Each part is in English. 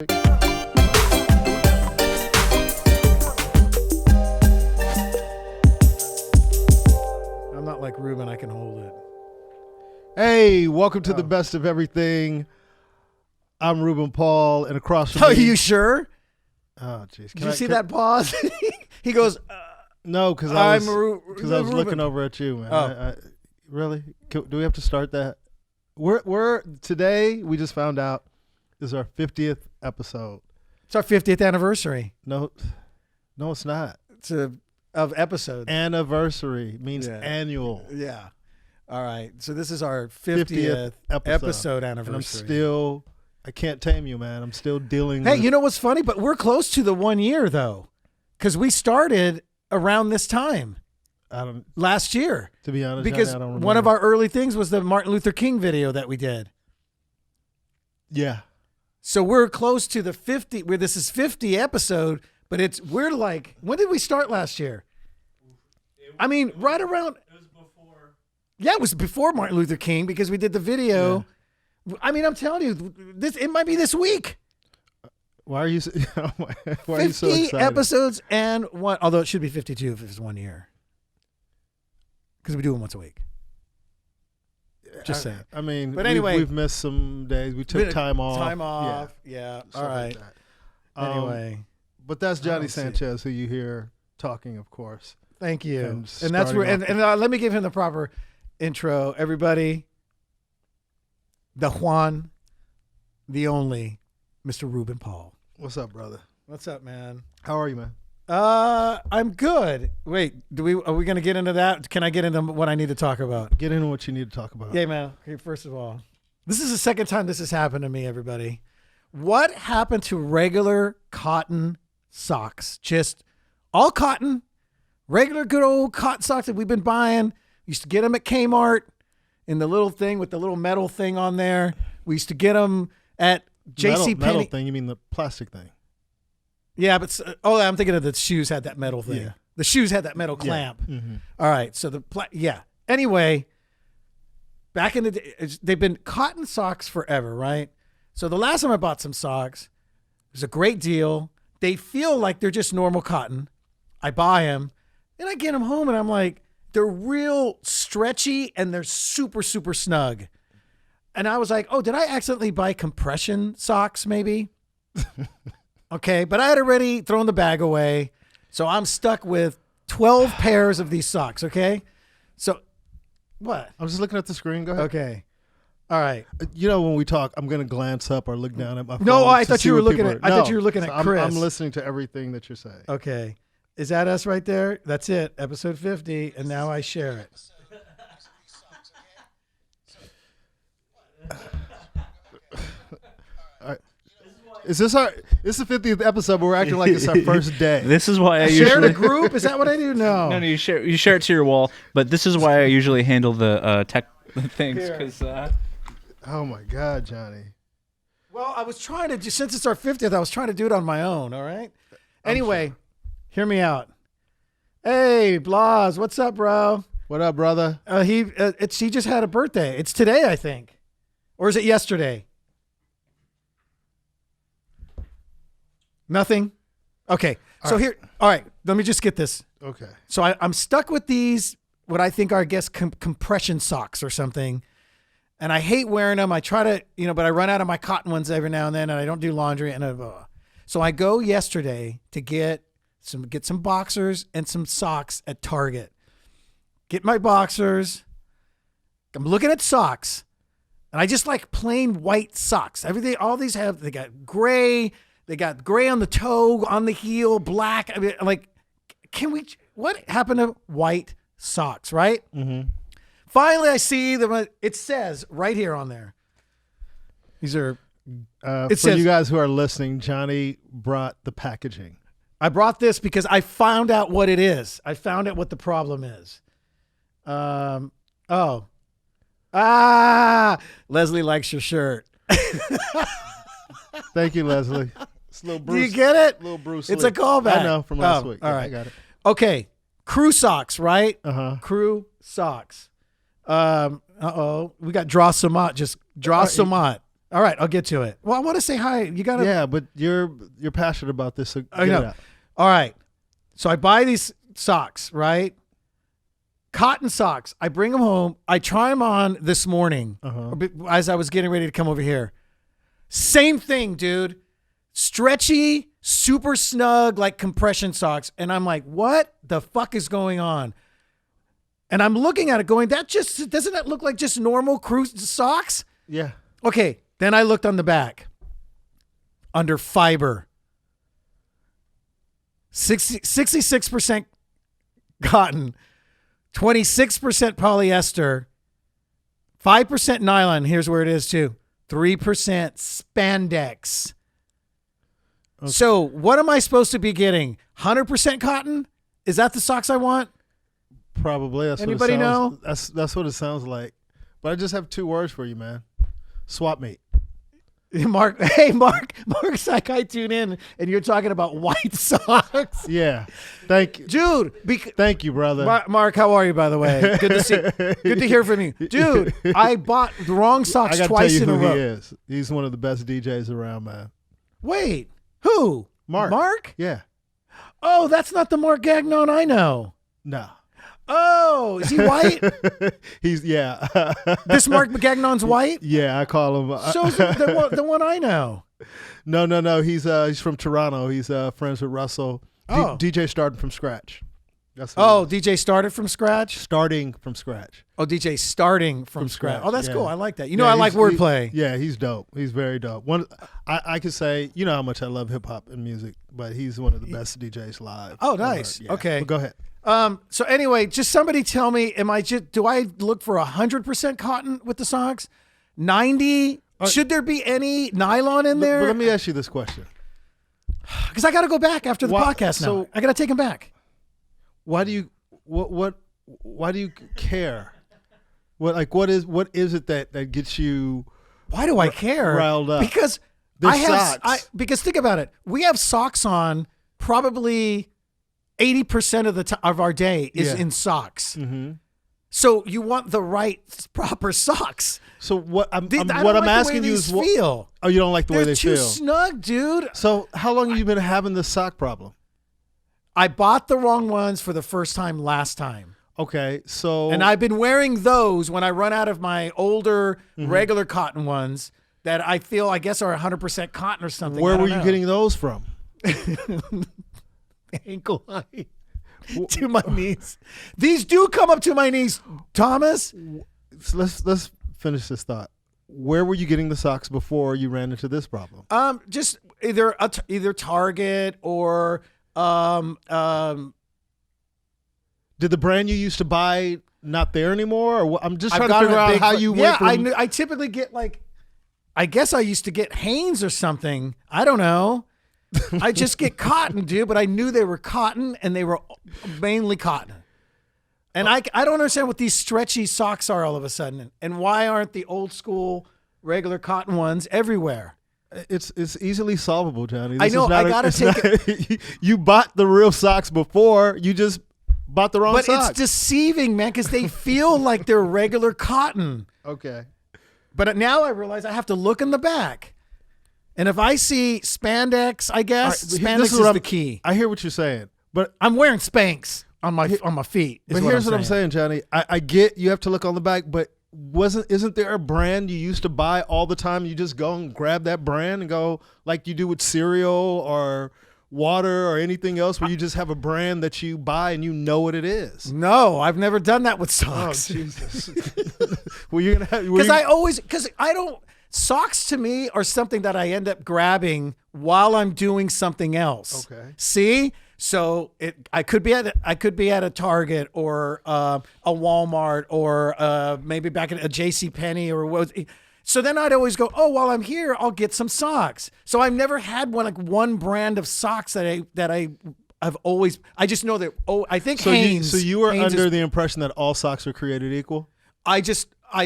I'm not like Ruben. I can hold it. Hey, welcome to the best of everything. I'm Ruben Paul, and across from Oh, me. you sure? Oh, jeez. Did you see that pause? He goes, No, because I was Ruben. looking over at you, man. Oh. Really? Do we have to start that? We're today. We just found out this is our 50th episode. It's our 50th anniversary. No, it's not. It's of episodes. Anniversary means annual. Yeah. All right. So this is our 50th episode anniversary. And I can't tame you, man. I'm still dealing Hey, with... you know what's funny? But we're close to the 1 year, though, because we started around this time last year. To be honest, because Johnny, I don't remember. one of our early things was the Martin Luther King video that we did. Yeah. So we're close to the 50, where this is 50 episode, but we're like, when did we start last year? Right around. It was before. Yeah, it was before Martin Luther King because we did the video. Yeah. I'm telling you, it might be this week. Why are you so 50 excited? episodes and one, although it should be 52 if it's 1 year. Because we do them once a week. Just saying. But anyway, we've missed some days. We took time off. Yeah. All right. Like anyway. But that's Johnny Sanchez, who you hear talking, of course. Thank you. And that's where. And let me give him the proper intro. Everybody, the Juan, the only, Mr. Ruben Paul. What's up, brother? What's up, man? How are you, man? I'm good. Wait, are we gonna get into that? Can I get into what I need to talk about? Get into what you need to talk about. Yeah, man. Okay, first of all, this is the second time this has happened to me, everybody. What happened to regular cotton socks? Just all cotton, regular good old cotton socks that we've been buying. We used to get them at Kmart in the little thing with the little metal thing on there. We used to get them at JCPenney. Metal thing? You mean the plastic thing? Yeah, but I'm thinking of the shoes had that metal thing. Yeah. The shoes had that metal clamp. Yeah. Mm-hmm. All right, so Anyway, back in the day, they've been cotton socks forever, right? So the last time I bought some socks, it was a great deal. They feel like they're just normal cotton. I buy them, and I get them home, and I'm like, they're real stretchy, and they're super, super snug. And I was like, oh, did I accidentally buy compression socks maybe? Okay, but I had already thrown the bag away, so I'm stuck with 12 pairs of these socks, okay? So, what? I'm just looking at the screen. Go ahead. Okay. All right. When we talk, I'm going to glance up or look down at my phone. No, I thought you were looking at Chris. I'm listening to everything that you're saying. Okay. Is that us right there? That's it. Episode 50, and now I share it. Is this the 50th episode, but we're acting like it's our first day? This is why I share usually the group. Is that what I do? No. No, you share it to your wall. But this is why I usually handle the tech things because. Oh my God, Johnny. Well, I was trying to since it's our 50th, I was trying to do it on my own. All right. Anyway, hear me out. Hey, Blas, what's up, bro? What up, brother? He just had a birthday. It's today, I think, or is it yesterday? Nothing? Okay. All right. Let me just get this. Okay. So I'm stuck with these, what I think are, I guess, compression socks or something. And I hate wearing them. I try to, but I run out of my cotton ones every now and then, and I don't do laundry. So I go yesterday to get some boxers and some socks at Target. Get my boxers. I'm looking at socks. And I just like plain white socks. All these they got gray. They got gray on the toe, on the heel, black. What happened to white socks, right? Mm-hmm. Finally, I see them. It says right here on there. These are. You guys who are listening, Johnny brought the packaging. I brought this because I found out what it is. I found out what the problem is. Leslie likes your shirt. Thank you, Leslie. It's little Bruce. Do you get it? Little Bruce. It's a callback. I know from last week. All right. I got it. Okay. Crew socks, right? Uh-huh. Crew socks. We got Draw Samat. Just Draw Samat. All right, I'll get to it. Well, I want to say hi. You got to. Yeah, but you're passionate about this. So I get know. it out. All right. So I buy these socks, right? Cotton socks. I bring them home. I try them on this morning as I was getting ready to come over here. Same thing, dude. Stretchy, super snug, like compression socks. And I'm like, what the fuck is going on? And I'm looking at it going, doesn't that look like just normal crew socks? Yeah. Okay. Then I looked on the back. Under fiber. 66% cotton, 26% polyester, 5% nylon. Here's where it is too. 3% spandex. Okay. So what am I supposed to be getting? 100% cotton? Is that the socks I want? Probably. That's Anybody what it sounds, know? That's what it sounds like. But I just have 2 words for you, man. Swap meet. Mark's like, I tune in and you're talking about white socks. Yeah. Thank you. Dude. Thank you, brother. Mark, how are you, by the way? Good to see. Good to hear from you. Dude, I bought the wrong socks twice in a row. He is. He's one of the best DJs around, man. Wait, who? Mark. Mark? Yeah. Oh, that's not the Mark Gagnon I know. No. Oh, is he white? Yeah. This Mark Gagnon's white? Yeah, I call him. So the one I know. No. He's from Toronto. He's friends with Russell. DJ started from scratch. DJ started from scratch? Starting from scratch. Oh, DJ starting from scratch. Oh, that's cool. I like that. I like wordplay. Yeah, he's dope. He's very dope. I could say, you know how much I love hip hop and music, but he's one of the best DJs live. Oh, nice. Yeah. Okay. Well, go ahead. So anyway, just somebody tell me, do I look for 100% cotton with the socks? 90? Should there be any nylon in there? But let me ask you this question. Because I got to go back after the podcast now. So I got to take him back. Why do you why do you care? What is it that gets you? Why do I care? Riled up? Because because think about it. We have socks on probably 80% of our day is in socks. Mm-hmm. So you want the right proper socks. So what I'm like asking you is feel. Oh, you don't like the way they They're feel? too snug, dude. So how long have you been having this sock problem? I bought the wrong ones for the first time last time. Okay, so and I've been wearing those when I run out of my older regular cotton ones that I feel I guess are 100% cotton or something. Where were you getting those from? Ankle height to my knees. These do come up to my knees, Thomas. So let's finish this thought. Where were you getting the socks before you ran into this problem? Just either Target or did the brand you used to buy not there anymore? Or I'm just trying to figure out how you went from... I typically get I guess I used to get Hanes or something. I don't know. I just get cotton, dude, but I knew they were cotton and they were mainly cotton. And I don't understand what these stretchy socks are all of a sudden. And why aren't the old school regular cotton ones everywhere? It's easily solvable, Johnny. I know. I gotta take it. You bought the real socks before. You just bought the wrong socks. But it's deceiving, man, because they feel like they're regular cotton. Okay. But now I realize I have to look in the back. And if I see spandex, I guess spandex is the key. I hear what you're saying, but I'm wearing Spanx on my feet. But here's what I'm saying, Johnny. I get you have to look on the back, but isn't there a brand you used to buy all the time? You just go and grab that brand and go like you do with cereal or water or anything else, where you just have a brand that you buy and you know what it is. No, I've never done that with socks. Oh Jesus! Well, you're gonna have because I don't. Socks to me are something that I end up grabbing while I'm doing something else. Okay. See? So I could be at a Target or a Walmart or maybe back at a JCPenney or what. So then I'd always go, oh, while I'm here, I'll get some socks. So I've never had one brand of socks that I've always. I just know that. Oh, I think so. Hanes. So you were Hanes under the impression that all socks are created equal? I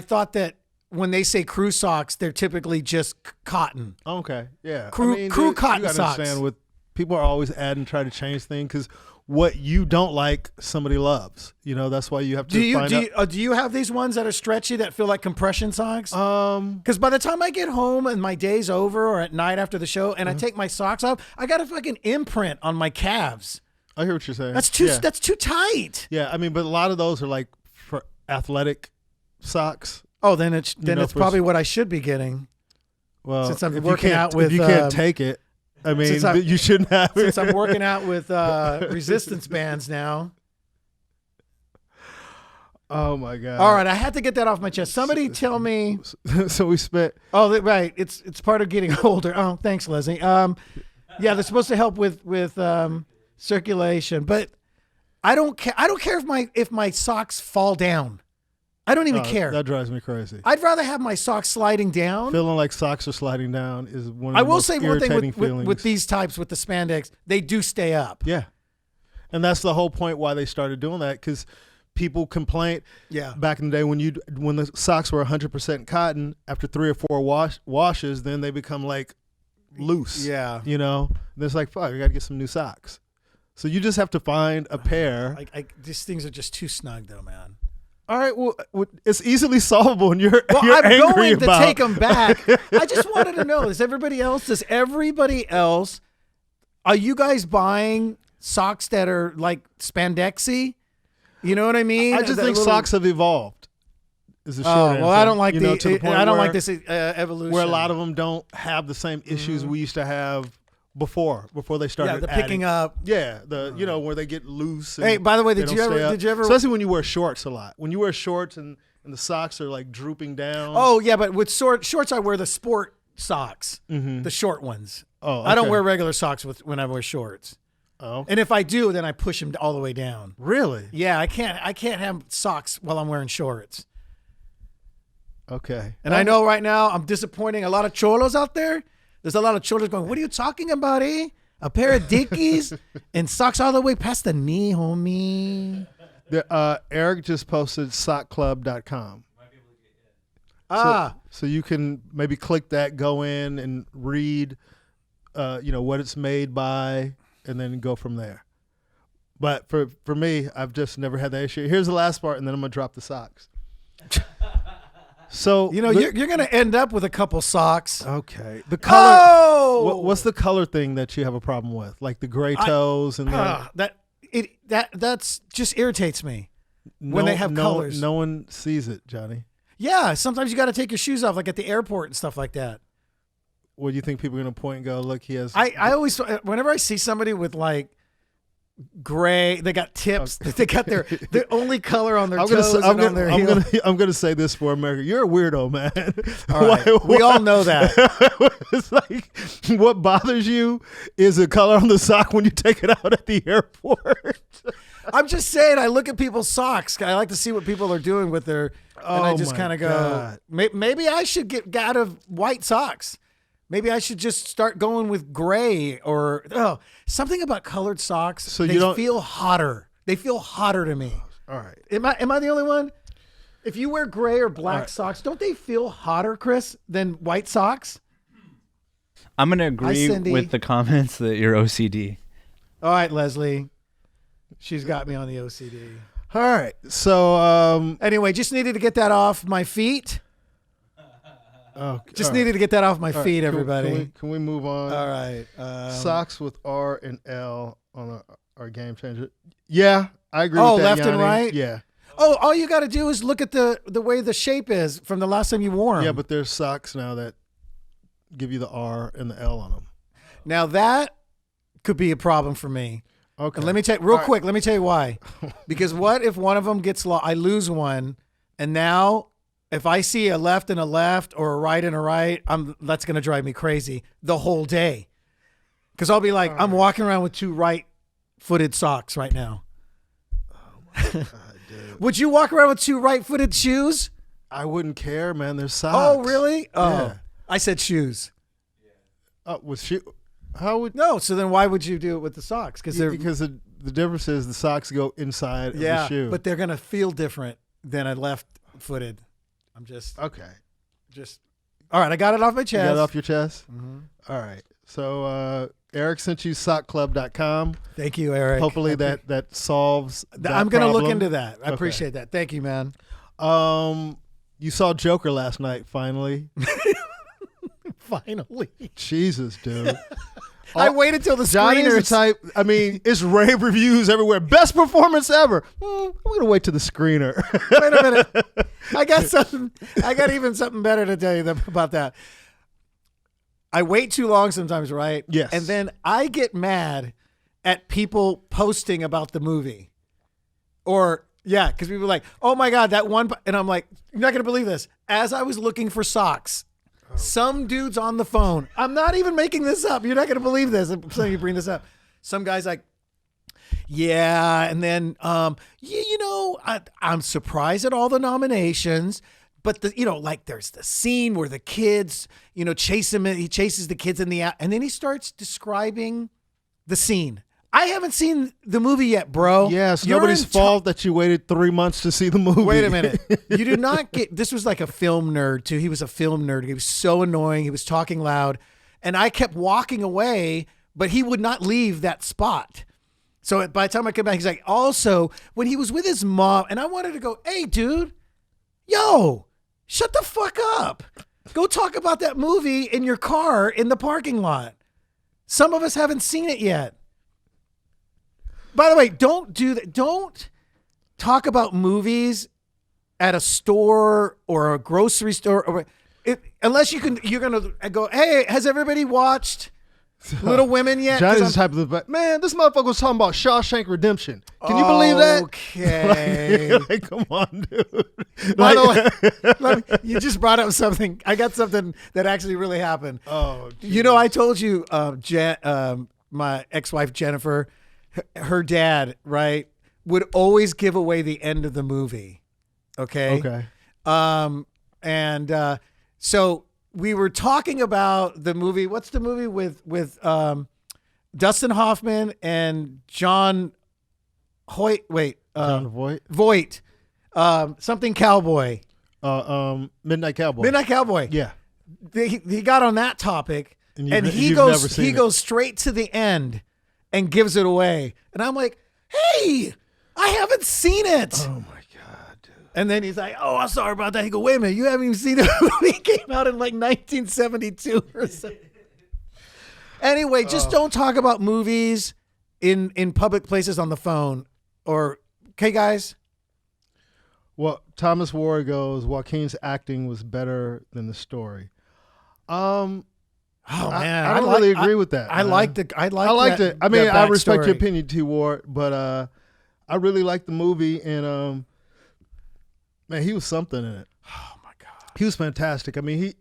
thought that. When they say crew socks, they're typically just cotton. Okay, yeah. Crew cotton you socks. Understand with People are always adding, trying to change things because what you don't like, somebody loves. You know, that's why you have to find out. Do you have these ones that are stretchy that feel like compression socks? Because by the time I get home and my day's over or at night after the show and I take my socks off, I got a fucking imprint on my calves. I hear what you're saying. That's too tight. Yeah, I mean, but a lot of those are like for athletic socks. Oh, then it's probably what I should be getting. Well, since I'm working out with, if you can't take it, I mean, you shouldn't have it. Since I'm working out with resistance bands now. Oh my God! All right, I had to get that off my chest. Somebody tell me. So we spent. Oh, right. It's part of getting older. Oh, thanks, Leslie. Yeah, they're supposed to help with circulation, but I don't care. I don't care if my socks fall down. I don't even care. That drives me crazy. I'd rather have my socks sliding down. Feeling like socks are sliding down is one of the I will most say one irritating thing feelings. with these types, with the spandex, they do stay up. Yeah. And that's the whole point why they started doing that, because people complained back in the day when the socks were 100% cotton, after 3 or 4 washes, then they become like loose. Yeah. You know? And it's like, fuck, you got to get some new socks. So you just have to find a pair. These things are just too snug though, man. All right, well, it's easily solvable, and you're I'm angry going about. to take them back. I just wanted to know: does everybody else? Are you guys buying socks that are like spandexy? You know what I mean? I just think socks have evolved. Is the short answer. Well, I don't like I don't like this evolution where a lot of them don't have the same issues we used to have before they started. Yeah, the picking up. Yeah, where they get loose. And hey, by the way, did you ever? Especially when you wear shorts a lot. When you wear shorts and the socks are like drooping down. Oh yeah, but with shorts, I wear the sport socks, the short ones. Oh, okay. I don't wear regular socks when I wear shorts. Oh, and if I do, then I push them all the way down. Really? Yeah, I can't have socks while I'm wearing shorts. Okay. And I know right now I'm disappointing a lot of cholos out there. There's a lot of cholos going, what are you talking about, eh? A pair of Dickies and socks all the way past the knee, homie. Eric just posted sockclub.com. So you can maybe click that, go in and read, what it's made by, and then go from there. But for me, I've just never had that issue. Here's the last part, and then I'm going to drop the socks. So you're going to end up with a couple socks. Okay. The color. Oh! What's the color thing that you have a problem with? Like the gray toes and that's just irritates me when they have colors. No one sees it, Johnny. Yeah, sometimes you got to take your shoes off, like at the airport and stuff like that. What do you think people are going to point and go, look, he has? I always, whenever I see somebody with like gray, they got tips. Okay. They got the only color on their toes and on their heel. I'm gonna say this for America. You're a weirdo, man. All right. We all know that. It's like what bothers you is the color on the sock when you take it out at the airport. I'm just saying. I look at people's socks. I like to see what people are doing with their. And I just kind of go, maybe I should get out of white socks. Maybe I should just start going with gray or something about colored socks. So they feel hotter. They feel hotter to me. All right. Am I the only one? If you wear gray or black socks, don't they feel hotter, Chris, than white socks? I'm going to agree with the comments that you're OCD. All right, Leslie. She's got me on the OCD. All right. So anyway, just needed to get that off my feet. Just needed to get that off my feet, everybody. Can we move on? All right. Socks with R and L on our game changer. Yeah, I agree with that, left Yanni. and right? Yeah. Oh, all you got to do is look at the way the shape is from the last time you wore them. Yeah, but there's socks now that give you the R and the L on them. Now that could be a problem for me. Okay. And let me tell you, quick, let me tell you why. Because what if one of them gets lost? I lose one, and now if I see a left and a left or a right and a right, that's going to drive me crazy the whole day. Because I'll be like, I'm walking around with 2 right-footed socks right now. Oh, my God, dude. Would you walk around with 2 right-footed shoes? I wouldn't care, man. They're socks. Oh, really? Oh, yeah. I said shoes. With shoe? How would? No, so then why would you do it with the socks? Because the difference is the socks go inside of the shoe. But they're going to feel different than a left-footed. I'm just okay. All right, I got it off my chest. You got it off your chest? Mm-hmm. All right. So Eric sent you sockclub.com. Thank you, Eric. Hopefully that solves that I'm going to look problem. into that. I Okay. appreciate that. Thank you, man. You saw Joker last night, finally. Finally. Jesus, dude. I waited till the Johnny is the screeners. type, I mean, it's rave reviews everywhere. Best performance ever. I'm going to wait to the screener. Wait a minute. I got something. I got even something better to tell you about that. I wait too long sometimes, right? Yes. And then I get mad at people posting about the movie. Or, yeah, because people are like, oh my God, that one. And I'm like, you're not going to believe this. As I was looking for socks, some dude's on the phone. I'm not even making this up. You're not going to believe this. I'm saying you bring this up. Some guy's like, yeah. And then, I'm surprised at all the nominations. But there's the scene where the kids, chase him. He chases the kids in the and then he starts describing the scene. I haven't seen the movie yet, bro. Yes, You're nobody's in fault that you waited 3 months to see the movie. Wait a minute. You did not get. This was like a film nerd too. He was a film nerd. He was so annoying. He was talking loud, and I kept walking away, but he would not leave that spot. So by the time I came back, he's like, also when he was with his mom, and I wanted to go, hey, dude, yo. Shut the fuck up. Go talk about that movie in your car in the parking lot. Some of us haven't seen it yet. By the way, don't do that. Don't talk about movies at a store or a grocery store unless you're going to go, hey, has everybody watched Little Women yet? Johnny's the type of man, this motherfucker was talking about Shawshank Redemption. Can you believe that? Okay. Like, come on, dude. By the way, you just brought up something. I got something that actually really happened. Oh, I told you, my ex-wife Jennifer, her dad, right, would always give away the end of the movie. Okay. So we were talking about the movie. What's the movie with Dustin Hoffman and John Hoyt? Wait, John Voight. Voight. Something Cowboy. Midnight Cowboy. Midnight Cowboy. Yeah. He got on that topic, and he you've never goes seen it. straight to the end and gives it away. And I'm like, hey, I haven't seen it. Oh my God, dude. And then he's like, oh, I'm sorry about that. He go, wait a minute, you haven't even seen it. It came out in like 1972 or something. Anyway, just don't talk about movies in public places on the phone. Okay, guys? Well, Thomas Ward goes, Joaquin's acting was better than the story. Oh man, I don't really agree with that. I liked it. I liked it. I mean, I respect your backstory. opinion, T. Ward, but I really liked the movie, and man, he was something in it. Oh my God, he was fantastic. I mean,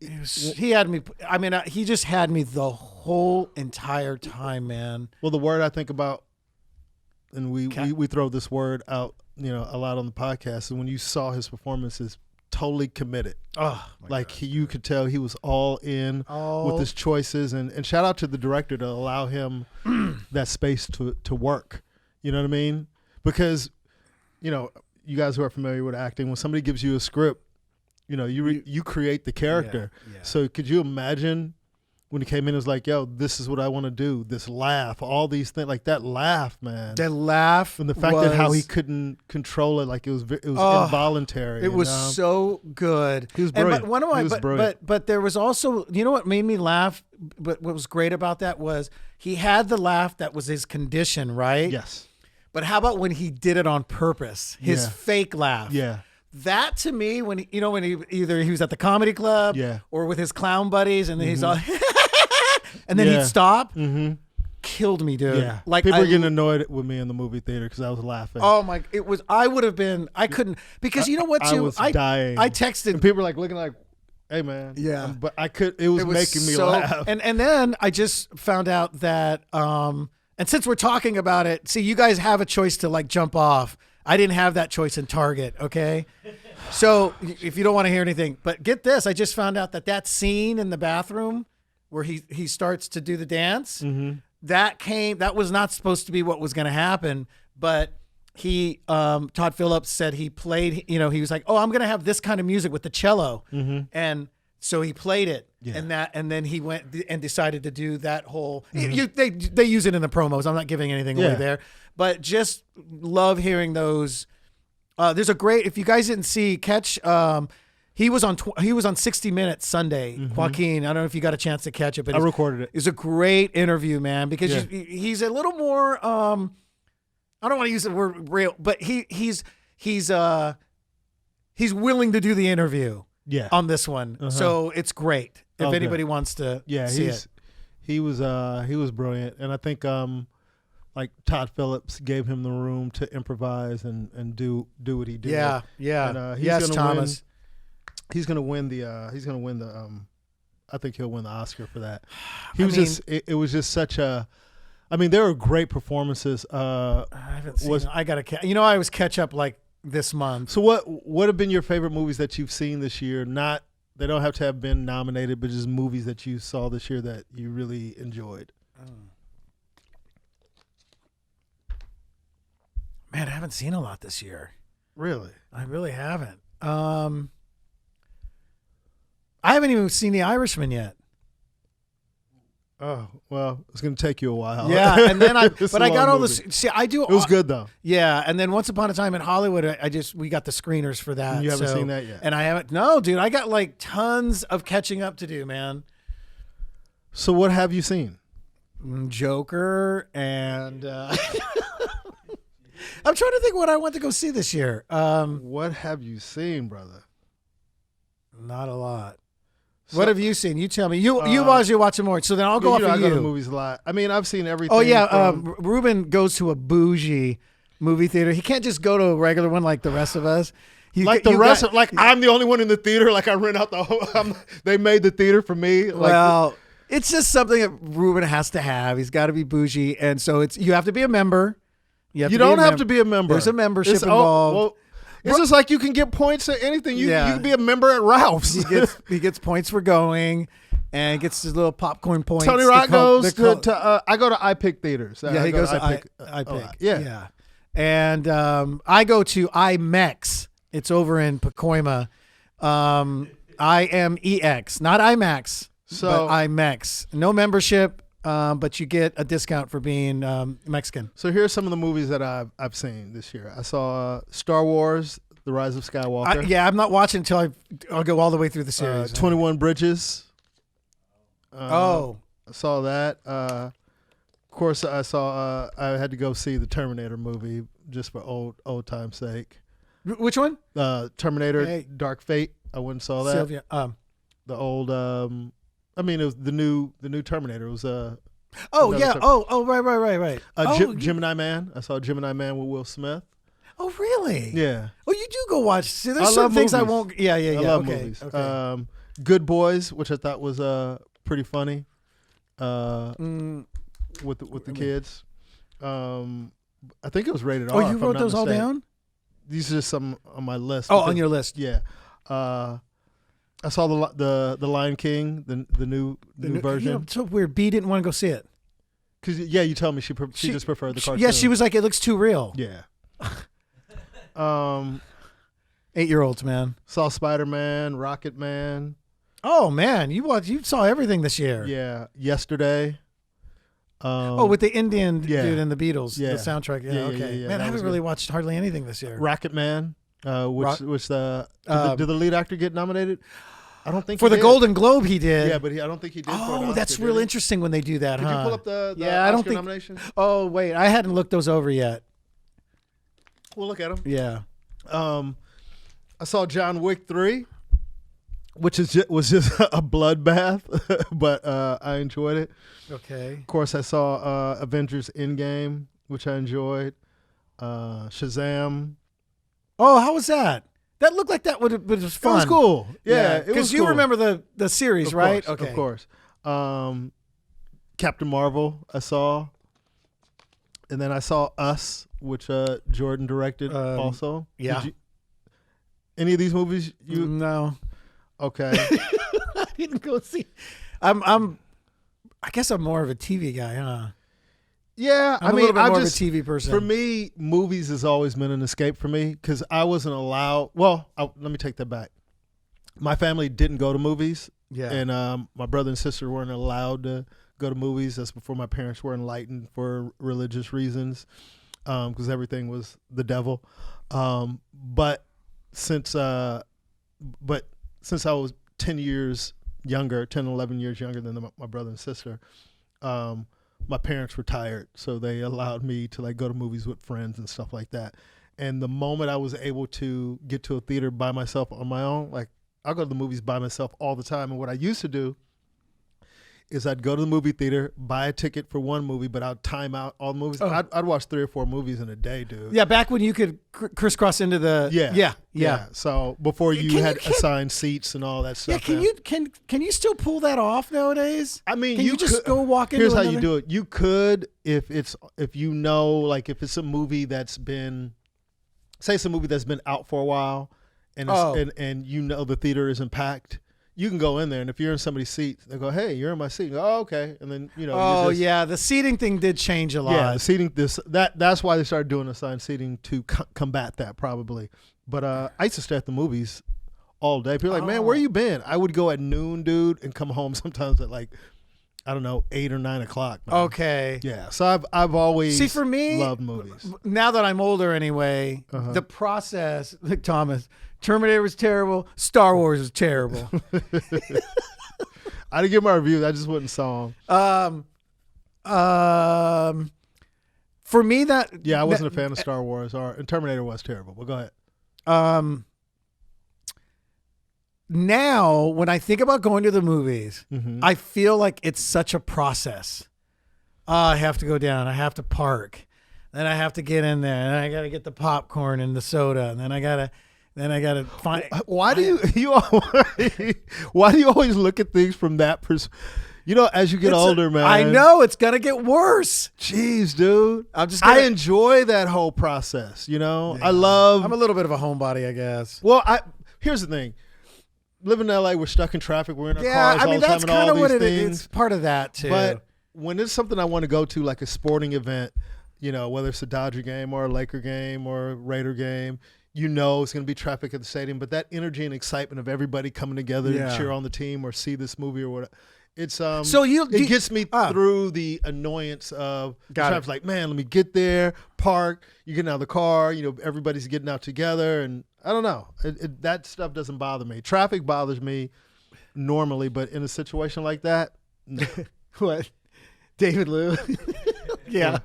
he had me. I mean, he just had me the whole entire time, man. Well, the word I think about, and we throw this word out, a lot on the podcast, and when you saw his performances, totally committed. Oh, you could tell he was all in with his choices, and shout out to the director to allow him that space to work. You know what I mean? Because, you guys who are familiar with acting, when somebody gives you a script, you create the character. Yeah. So could you imagine when he came in, it was like, yo, this is what I want to do. This laugh, all these things, like that laugh, man. That laugh, and the fact that how he couldn't control it, like it was involuntary. It was so good. He was brilliant. But there was also, what made me laugh? But what was great about that was he had the laugh that was his condition, right? Yes. But how about when he did it on purpose? His fake laugh. Yeah. That to me, when he was at the comedy club, or with his clown buddies, and then he's all, and then he'd stop. Mm-hmm. Killed me, dude. Yeah. Like people were getting annoyed with me in the movie theater because I was laughing. Oh my! I would have been. I couldn't because you know what? Too. I was dying. I texted. And people were like looking like, "Hey, man." Yeah. But I could. It was making me laugh. And then I just found out that and since we're talking about it, see, you guys have a choice to like jump off. I didn't have that choice in Target. Okay. So if you don't want to hear anything, but get this, I just found out that scene in the bathroom where he starts to do the dance, that was not supposed to be what was going to happen, but Todd Phillips said he played, he was like, oh, I'm going to have this kind of music with the cello. And So he played it, Yeah. and then he went and decided to do that whole. They use it in the promos. I'm not giving anything away there, but just love hearing those. There's a great. If you guys didn't see, catch. He was on 60 Minutes Sunday. Joaquin. I don't know if you got a chance to catch it, but I recorded it. It's a great interview, man, because he's a little more. I don't want to use the word real, but he's willing to do the interview. Yeah. On this one, so it's great. If anybody wants to, see it. He was brilliant, and I think like Todd Phillips gave him the room to improvise and do what he did. Yeah. And, yes, Thomas. He's gonna win the. I think he'll win the Oscar for that. It was just such a. I mean, there were great performances. I haven't seen. I gotta. I always catch up like this month. So what have been your favorite movies that you've seen this year? Not they don't have to have been nominated, but just movies that you saw this year that you really enjoyed. Man, I haven't seen a lot this year. Really? I really haven't. I haven't even seen The Irishman yet. Oh, well, it's going to take you a while. Yeah, and then I got all this. See, I do. It was good though. Yeah, and then Once Upon a Time in Hollywood, we got the screeners for that. And you haven't seen that yet. And I haven't. No, dude, I got like tons of catching up to do, man. So what have you seen? Joker and. I'm trying to think what I went to go see this year. What have you seen, brother? Not a lot. What have you seen? You tell me. You've obviously watching more, so then I'll go off of I you. go to movies a lot. I mean, I've seen everything. Oh yeah, Ruben goes to a bougie movie theater. He can't just go to a regular one like the rest of us. I'm the only one in the theater. Like I rent out the whole. They made the theater for me. Well, it's just something that Ruben has to have. He's got to be bougie, and so you have to be a member. You don't have to be a member. There's a membership involved. It's just like you can get points at anything. You can be a member at Ralph's. He gets points for going, and gets his little popcorn points. Tony Rock goes to. I go to iPick theaters. Yeah, he goes to iPick. Yeah, and I go to IMEX. It's over in Pacoima. IMEX, not IMAX, but IMEX. No membership. But you get a discount for being Mexican. So here's some of the movies that I've seen this year. I saw Star Wars: The Rise of Skywalker. I'm not watching until I'll go all the way through the series. 21 Bridges. I saw that. Of course, I saw. I had to go see the Terminator movie just for old time's sake. Which one? Terminator: Dark Fate. I went and saw that. Sylvia. The old. I mean, it was the new Terminator. It was right. Gemini Man. I saw Gemini Man with Will Smith. Oh, really? Yeah. Oh, you do go watch. See, there's certain things I won't. Yeah. I love movies. Okay. Good Boys, which I thought was pretty funny. With the kids. I think it was rated R. Oh, you wrote those all down? These are just some on my list. Oh, on your list. Yeah. I saw the Lion King, the new version. It's so weird. B didn't want to go see it. Cause you told me she just preferred the cartoon. Yeah, she was like, it looks too real. Yeah. 8-year-olds, man. Saw Spider-Man, Rocket Man. Oh man, you saw everything this year. Yeah, Yesterday. With the Indian dude and the Beatles, the soundtrack. Yeah, okay. Yeah, man, I haven't really watched hardly anything this year. Rocket Man. Did the lead actor get nominated? I don't think for the Golden Globe he did. Yeah, but I don't think he did. Oh, that's real interesting when they do that. Did you pull up the I don't think nominations? Oh wait, I hadn't looked those over yet. We'll look at them. Yeah. I saw John Wick 3, which was just a bloodbath, but I enjoyed it. Okay. Of course, I saw Avengers Endgame, which I enjoyed. Shazam. Oh, how was that? That looked like that was fun. It was cool. Yeah, because you remember the series, of right? Course, okay, of course. Captain Marvel, I saw, and then I saw Us, which Jordan directed. Also, yeah. Any of these movies? No. Okay. I didn't go see. I guess I'm more of a TV guy, huh? Yeah, I'm a little bit more of a TV person. For me, movies has always been an escape for me because I wasn't allowed. Well, let me take that back. my family didn't go to movies. Yeah. And my brother and sister weren't allowed to go to movies. That's before my parents were enlightened for religious reasons, because everything was the devil. But since I was 10 years younger, 10, 11 years younger than my brother and sister, my parents retired. So they allowed me to like go to movies with friends and stuff like that. And the moment I was able to get to a theater by myself on my own, like I'll go to the movies by myself all the time. And what I used to do is I'd go to the movie theater, buy a ticket for one movie, but I'd time out all the movies. Oh. I'd watch 3 or 4 movies in a day, dude. Yeah, back when you could crisscross into the yeah. So before you had assigned seats and all that stuff. Yeah, can you still pull that off nowadays? I mean, can you just go walk into Here's how another? you do it. You could if you know, like if it's a movie that's been, say it's a movie that's been out for a while, and and you know the theater isn't packed. You can go in there, and if you're in somebody's seat, they go, "Hey, you're in my seat." You go, "Oh, okay," and then you know. Oh yeah, the seating thing did change a lot. Yeah, the seating. That's why they started doing assigned seating to combat that probably. But I used to stay at the movies all day. People are like, "Man, where you been?" I would go at noon, dude, and come home sometimes at like, I don't know, 8 or 9 o'clock. Man. Okay. Yeah, so I've always for me loved movies. Now that I'm older, anyway, the process. Like Thomas, Terminator was terrible. Star Wars was terrible. I didn't give my review. I just went and saw them. For me, I wasn't a fan of Star Wars, and Terminator was terrible. But go ahead. Now, when I think about going to the movies, I feel like it's such a process. I have to go down. I have to park. Then I have to get in there, and I got to get the popcorn and the soda, and then I gotta find. Why do you always look at things from that perspective? You know, as you get older, man. I know it's gonna get worse. Jeez, dude. I enjoy that whole process. You know, yeah. I'm a little bit of a homebody, I guess. Well, here's the thing. Living in LA, we're stuck in traffic. We're in our cars all the time that's and kind all of what these it is. things. It's part of that too. But when it's something I want to go to, like a sporting event, you know, whether it's a Dodger game or a Laker game or a Raider game, you know it's going to be traffic at the stadium. But that energy and excitement of everybody coming together to cheer on the team or see this movie or whatever. It's it gets me through the annoyance of traffic. Like, man, let me get there, park. You get out of the car. You know, everybody's getting out together, and I don't know. That stuff doesn't bother me. Traffic bothers me normally, but in a situation like that, no. What? David Liu? Yeah.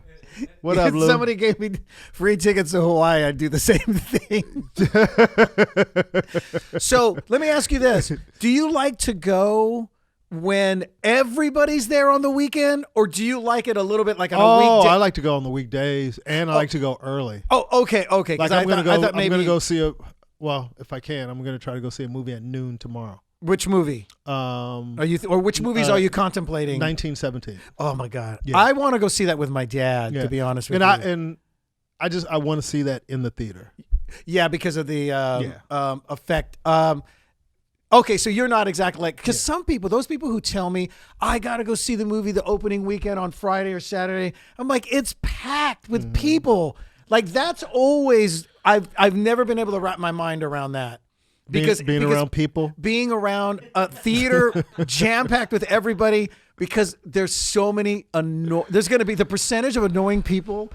What up, If Lou? somebody gave me free tickets to Hawaii, I'd do the same thing. So let me ask you this. Do you like to go when everybody's there on the weekend, or do you like it a little bit like on a weekday? I like to go on the weekdays, and I like to go early. Oh, okay. Like I'm gonna go see if I can, I'm gonna try to go see a movie at noon tomorrow. Which movie? Which movies are you contemplating? 1917. Oh my God. Yeah. I want to go see that with my dad, to be honest with you. I want to see that in the theater. Yeah, because of the effect. Okay, so you're not exactly like, because some people, those people who tell me, I got to go see the movie the opening weekend on Friday or Saturday, I'm like, it's packed with people. Like, that's always, I've never been able to wrap my mind around that. Because being around people, being around a theater jam-packed with everybody, because there's so many, there's going to be, the percentage of annoying people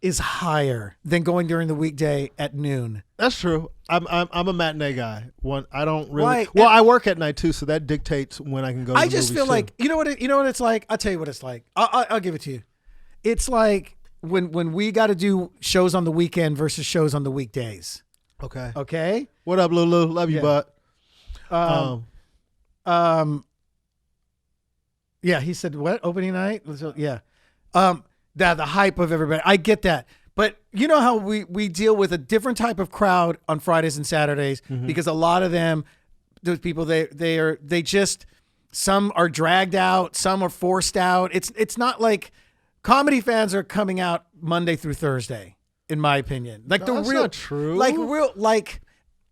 is higher than going during the weekday at noon. That's true. I'm a matinee guy. I don't really. Right. Well, I work at night too, so that dictates when I can go. I just feel like you know what it's like. I'll tell you what it's like. I'll give it to you. It's like when we got to do shows on the weekend versus shows on the weekdays. Okay. Okay. What up, Lulu? Love you, bud. Yeah. He said what? Opening night. Yeah. The hype of everybody. I get that. But you know how we deal with a different type of crowd on Fridays and Saturdays, because a lot of them, those people, they just, some are dragged out, some are forced out. It's not like comedy fans are coming out Monday through Thursday, in my opinion. Like that's not true.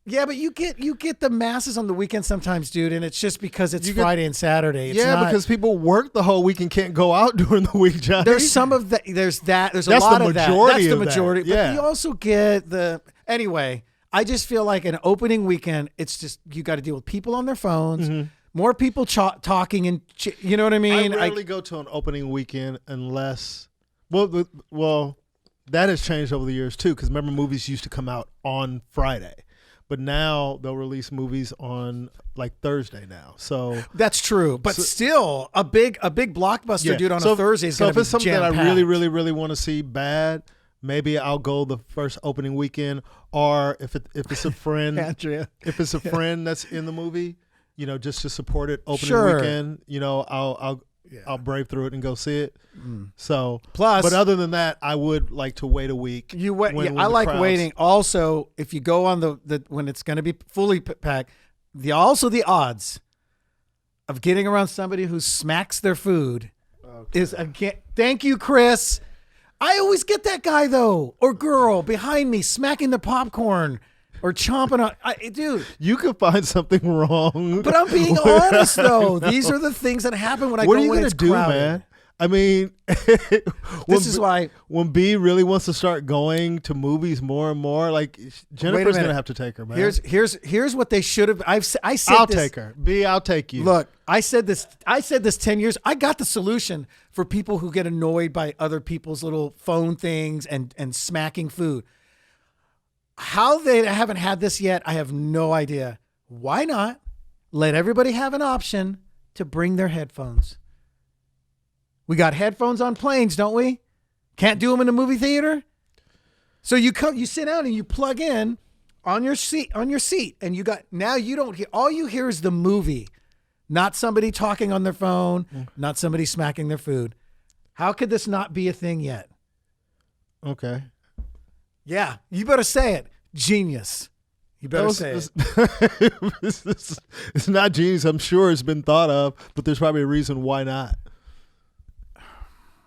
Yeah, but you get the masses on the weekend sometimes, dude, and it's just because it's Friday and Saturday. It's because people work the whole week and can't go out during the week, Johnny. There's some of that. There's a lot of that. That's the majority. Yeah. But you also get anyway. I just feel like an opening weekend, it's just you got to deal with people on their phones, more people talking, and you know what I mean. I rarely go to an opening weekend unless well, that has changed over the years too. Because remember, movies used to come out on Friday. But now they'll release movies on like Thursday now. So that's true. But still, a big blockbuster, dude, on a Thursday is going to be So if it's something that I jam-packed. really, really, really want to see bad, maybe I'll go the first opening weekend. Or if it's a friend, Andrea. if it's a friend that's in the movie, just to support it opening Sure. weekend, I'll brave through it and go see it. So Plus, but other than that, I would like to wait a week. You wait. when I the like crowds- waiting. Also, if you go on the when it's going to be fully packed, the odds of getting around somebody who smacks their food is again. Thank you, Chris. I always get that guy though, or girl behind me smacking the popcorn or chomping on. Dude. You could find something wrong. But I'm being honest though. These are the things that happen when I What go are you when gonna it's do, crowded. man? I mean, This is why. when B really wants to start going to movies more and more, like Jennifer's minute. gonna have to take her, man. Here's what they should have. I said I'll this. take her. B, I'll take you. Look, I said this 10 years. I got the solution for people who get annoyed by other people's little phone things and smacking food. How they haven't had this yet, I have no idea. Why not let everybody have an option to bring their headphones? We got headphones on planes, don't we? Can't do them in a movie theater. So you sit down and you plug in on your seat, and you don't hear. All you hear is the movie, not somebody talking on their phone, not somebody smacking their food. How could this not be a thing yet? Okay. Yeah, you better say it. Genius. You better say it. It's not genius. I'm sure it's been thought of, but there's probably a reason why not.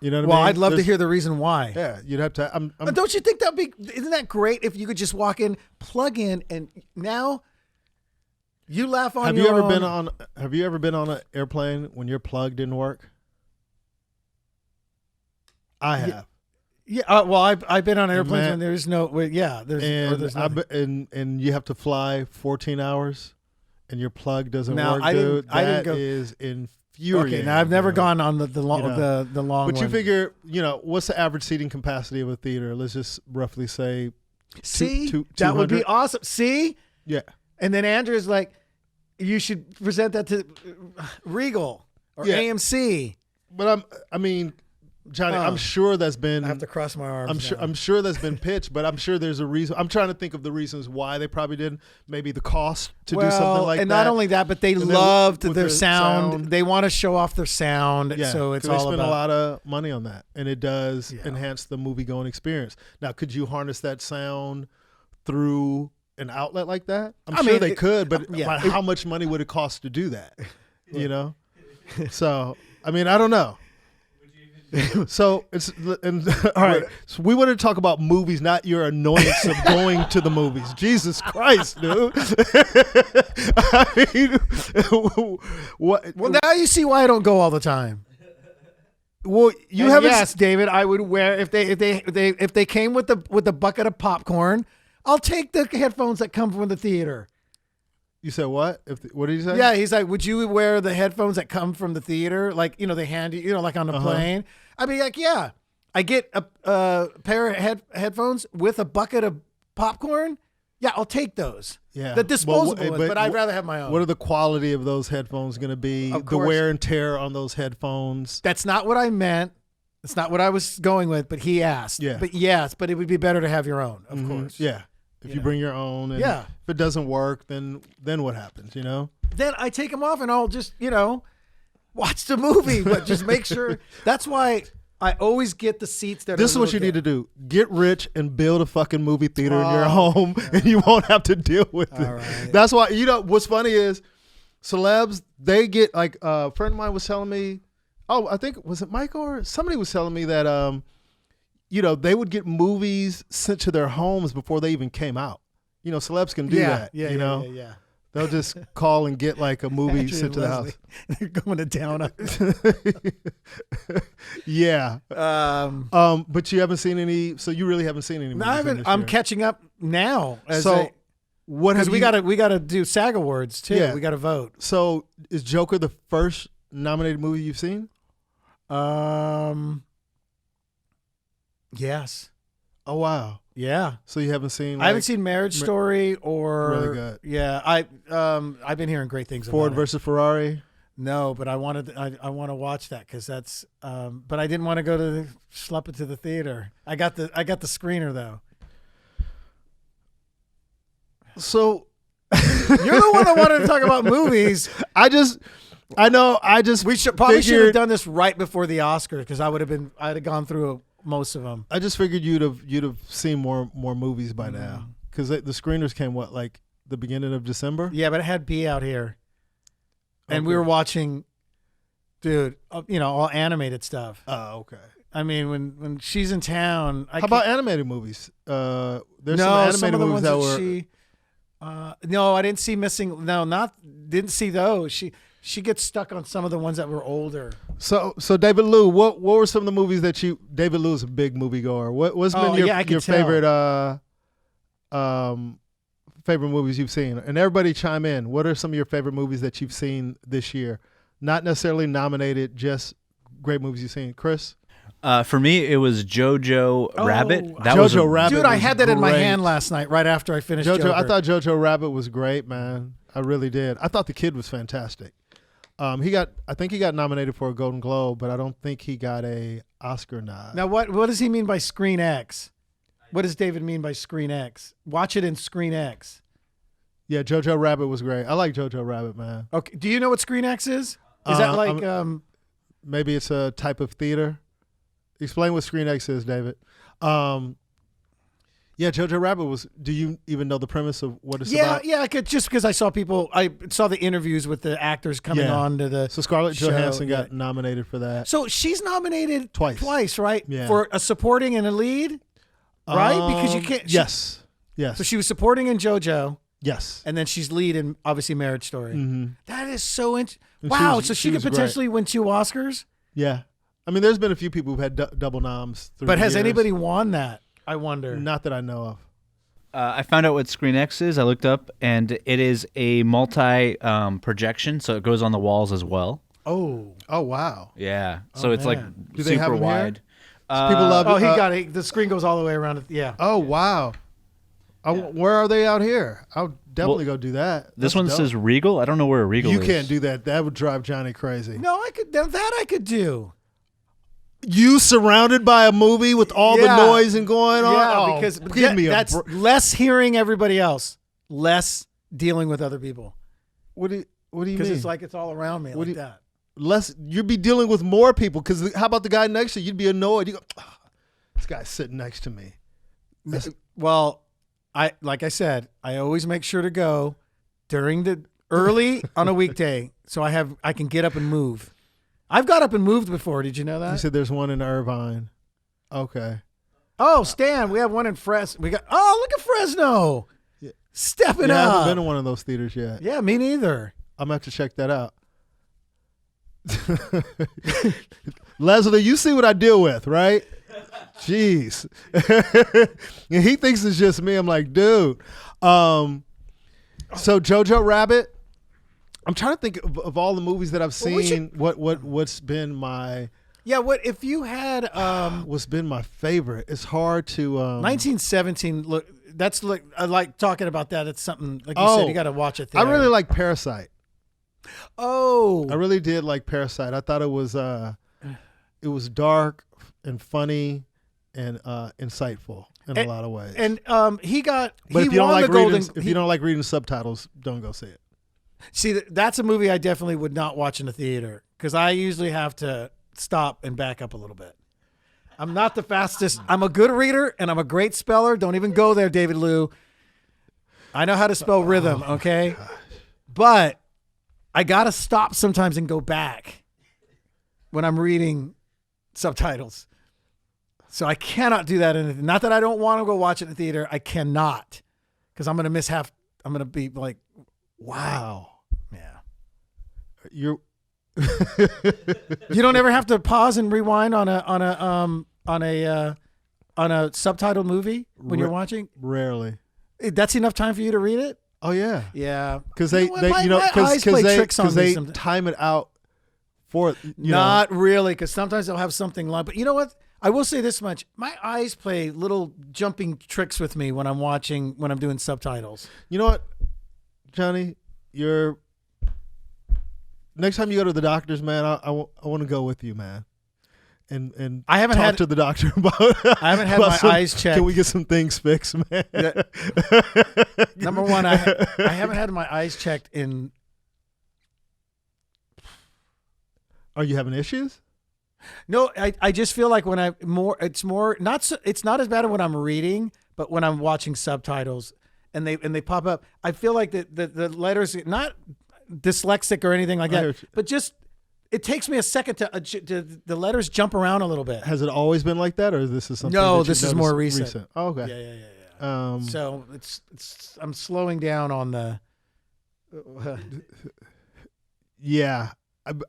You know what I mean? Well, I'd love to hear the reason why. Yeah, you'd have to. But don't you think isn't that great if you could just walk in, plug in, and now you laugh on Have your you ever own. been on? Have you ever been on an airplane when your plug didn't work? I have. Yeah, well, I've been on airplanes Man. when there's no. There's nothing. And you have to fly 14 hours, and your plug doesn't Now, work, I didn't- dude. I didn't That go- is infuriating. Okay, now I've never man. gone on the long know. the long But one. you figure, what's the average seating capacity of a theater? Let's just roughly say. See, two- that would be 200? awesome. See, Yeah. and then Andrew's like, you should present that to Regal or Yeah. AMC. But Johnny, Oh. I'm sure that's been. I have to cross my arms. I'm sure that's been pitched, but I'm sure there's a reason. I'm trying to think of the reasons why they probably didn't. Maybe the cost to do something like and that. not only that, but they And then loved with their the sound. sound. They want to show off their sound, Yeah, so it's 'cause they all spend about. a lot of money on that, and it does Yeah. enhance the movie going experience. Now, could you harness that sound through an outlet like that? I I'm sure mean, they could, but yeah. how much money would it cost to do that? So I don't know. So it's all right. So we want to talk about movies, not your annoyance of going to the movies. Jesus Christ, dude! What? Well, now you see why I don't go all the time. Well, you And haven't. yes, David, I would wear if they came with the bucket of popcorn. I'll take the headphones that come from the theater. You said what? What did you say? Yeah, he's like, would you wear the headphones that come from the theater? Like, they hand you, like on a plane. I'd be like, yeah. I get a pair of headphones with a bucket of popcorn. Yeah, I'll take those. Yeah. The disposable Well, ones, but I'd rather have my own. What are the quality of those headphones going to be? Of The course. wear and tear on those headphones. That's not what I meant. That's not what I was going with, but he asked. Yeah. But yes, but it would be better to have your own, of course. Yeah. If you know. bring your own, and Yeah. if it doesn't work, then what happens? Then I take them off and I'll just, watch the movie, but just make sure. That's why I always get the seats that This is what you need to do: get rich and build a fucking movie theater in your home, and you won't have to deal with it. right. That's why what's funny is celebs, they get like a friend of mine was telling me. Oh, I think was it Michael or somebody was telling me that they would get movies sent to their homes before they even came out. Celebs can do that. Yeah. They'll just call and get like a movie Andrew sent to the house. Leslie, They're going to town. Yeah. Um, But you haven't seen any. So you really haven't seen any movies. I haven't. this I'm year. catching up now. So What Because have we gotta do SAG Awards too. Yeah. We gotta vote. So is Joker the first nominated movie you've seen? Yes. Oh wow. Yeah. So you haven't seen? I haven't seen Marriage Story or Really good. Yeah, I've been hearing great things Ford about it. versus Ferrari. No, but I want to watch that because that's. But I didn't want to go to schlep it to the theater. I got the screener though. So You're the one that wanted to talk about movies. I just We should have done this right before the Oscars because I'd have gone through most of them. I just figured you'd have seen more movies by now because the screeners came like the beginning of December. Yeah, but it had B out here, and we Okay. were watching, dude. All animated stuff. Oh, okay. I mean, when she's in town, How about animated movies? There's no, some animated some of the movies ones that that were. she. No, I didn't see missing. No, didn't see those. She gets stuck on some of the ones that were older. So David Liu, what were some of the movies that David Liu's a big movie goer. What's been I could your tell. favorite favorite movies you've seen? And everybody chime in. What are some of your favorite movies that you've seen this year? Not necessarily nominated, just great movies you've seen. Chris? For me, it was Jojo Rabbit. That Jojo was Rabbit. Dude, I was had that in my great. hand last night, right after I finished Jojo, Joker. I thought Jojo Rabbit was great, man. I really did. I thought the kid was fantastic. I think he got nominated for a Golden Globe, but I don't think he got a Oscar nod. Now, what does he mean by Screen X? What does David mean by Screen X? Watch it in Screen X. Yeah, Jojo Rabbit was great. I like Jojo Rabbit, man. Okay, do you know what Screen X is? Is that like Maybe it's a type of theater. Explain what Screen X is, David. Yeah, Jojo Rabbit was. Do you even know the premise of what it's about? Yeah, I could just because I saw the interviews with the actors coming on to the. So Scarlett show, Johansson got nominated for that. So she's nominated twice, right? Yeah. For a supporting and a lead, right? Because you can't. Yes. So she was supporting in JoJo, Yes. and then she's lead in obviously Marriage Story. Mm-hmm. That is so interesting. And Wow, she so she could was great. potentially win 2 Oscars. Yeah. I mean, there's been a few people who've had double noms. Through But the has years. anybody won that? I wonder. Not that I know of. I found out what Screen X is. I looked up, and it is a multi projection, so it goes on the walls as well. Oh, wow. Yeah, so it's like man. Do they have super them here? wide. People love oh, it. he got it. The screen goes all the way around. Yeah. Oh wow. Where are they out here? I'll definitely go do that. This That's one dope. says Regal. I don't know where a Regal You is. can't do that. That would drive Johnny crazy. No, I could. That I could do. You surrounded by a movie with all the Yeah. noise and going on. Yeah, Oh, because give me that's less hearing everybody else, less dealing with other people. What do you Because mean? it's like it's all around me like that. Less. You'd be dealing with more people. Because how about the guy next to you? You'd be annoyed. You go, this guy's sitting next to me. Well, like I said, I always make sure to go during the early on a weekday, so I can get up and move. I've got up and moved before. Did you know that? You said there's one in Irvine. Okay. Oh, Stan, we have one in Fresno. Look at Fresno. Yeah. Stepping I up. haven't been to one of those theaters yet. Yeah, me neither. I'm going to have to check that out. Leslie, you see what I deal with, right? Jeez. And he thinks it's just me. I'm like, dude. So Jojo Rabbit, I'm trying to think of all the movies that I've seen. What's been my What if you had what's been my favorite? It's hard to 1917 look I like talking about that. It's something like you said, you got to watch it there. I really like Parasite. Oh. I really did like Parasite. I thought it was dark and funny and insightful in a lot of ways. And he but won if you don't like the Golden. if you don't like reading subtitles, don't go see it. See, that's a movie I definitely would not watch in the theater because I usually have to stop and back up a little bit. I'm not the fastest. I'm a good reader and I'm a great speller. Don't even go there, David Liu. I know how to spell rhythm, okay? But I got to stop sometimes and go back when I'm reading subtitles. So I cannot do that. Not that I don't want to go watch it in the theater. I cannot because I'm going to miss half. I'm going to be like, wow. Yeah. You're You don't ever have to pause and rewind on a subtitled movie when you're watching? rarely. That's enough time for you to read it? Oh yeah, Yeah. because My eyes play tricks on me they sometimes. time it out for Not really, because sometimes they'll have something long. But you know what? I will say this much: my eyes play little jumping tricks with me when I'm doing subtitles. You know what, Johnny? You're next time you go to the doctor's, man. I want to go with you, man. And I haven't talk had- to the doctor about. I haven't had my eyes checked. Can we get some things fixed, man? Number one, I haven't had my eyes checked in. Are you having issues? No, I just feel like when it's not as bad when I'm reading, but when I'm watching subtitles and they pop up, I feel like the letters, not dyslexic or anything like that, but just it takes me a second to the letters jump around a little bit. Has it always been like that, or this is something? No, that this is more recent. Oh, okay. Yeah. So it's I'm slowing down on the. Yeah.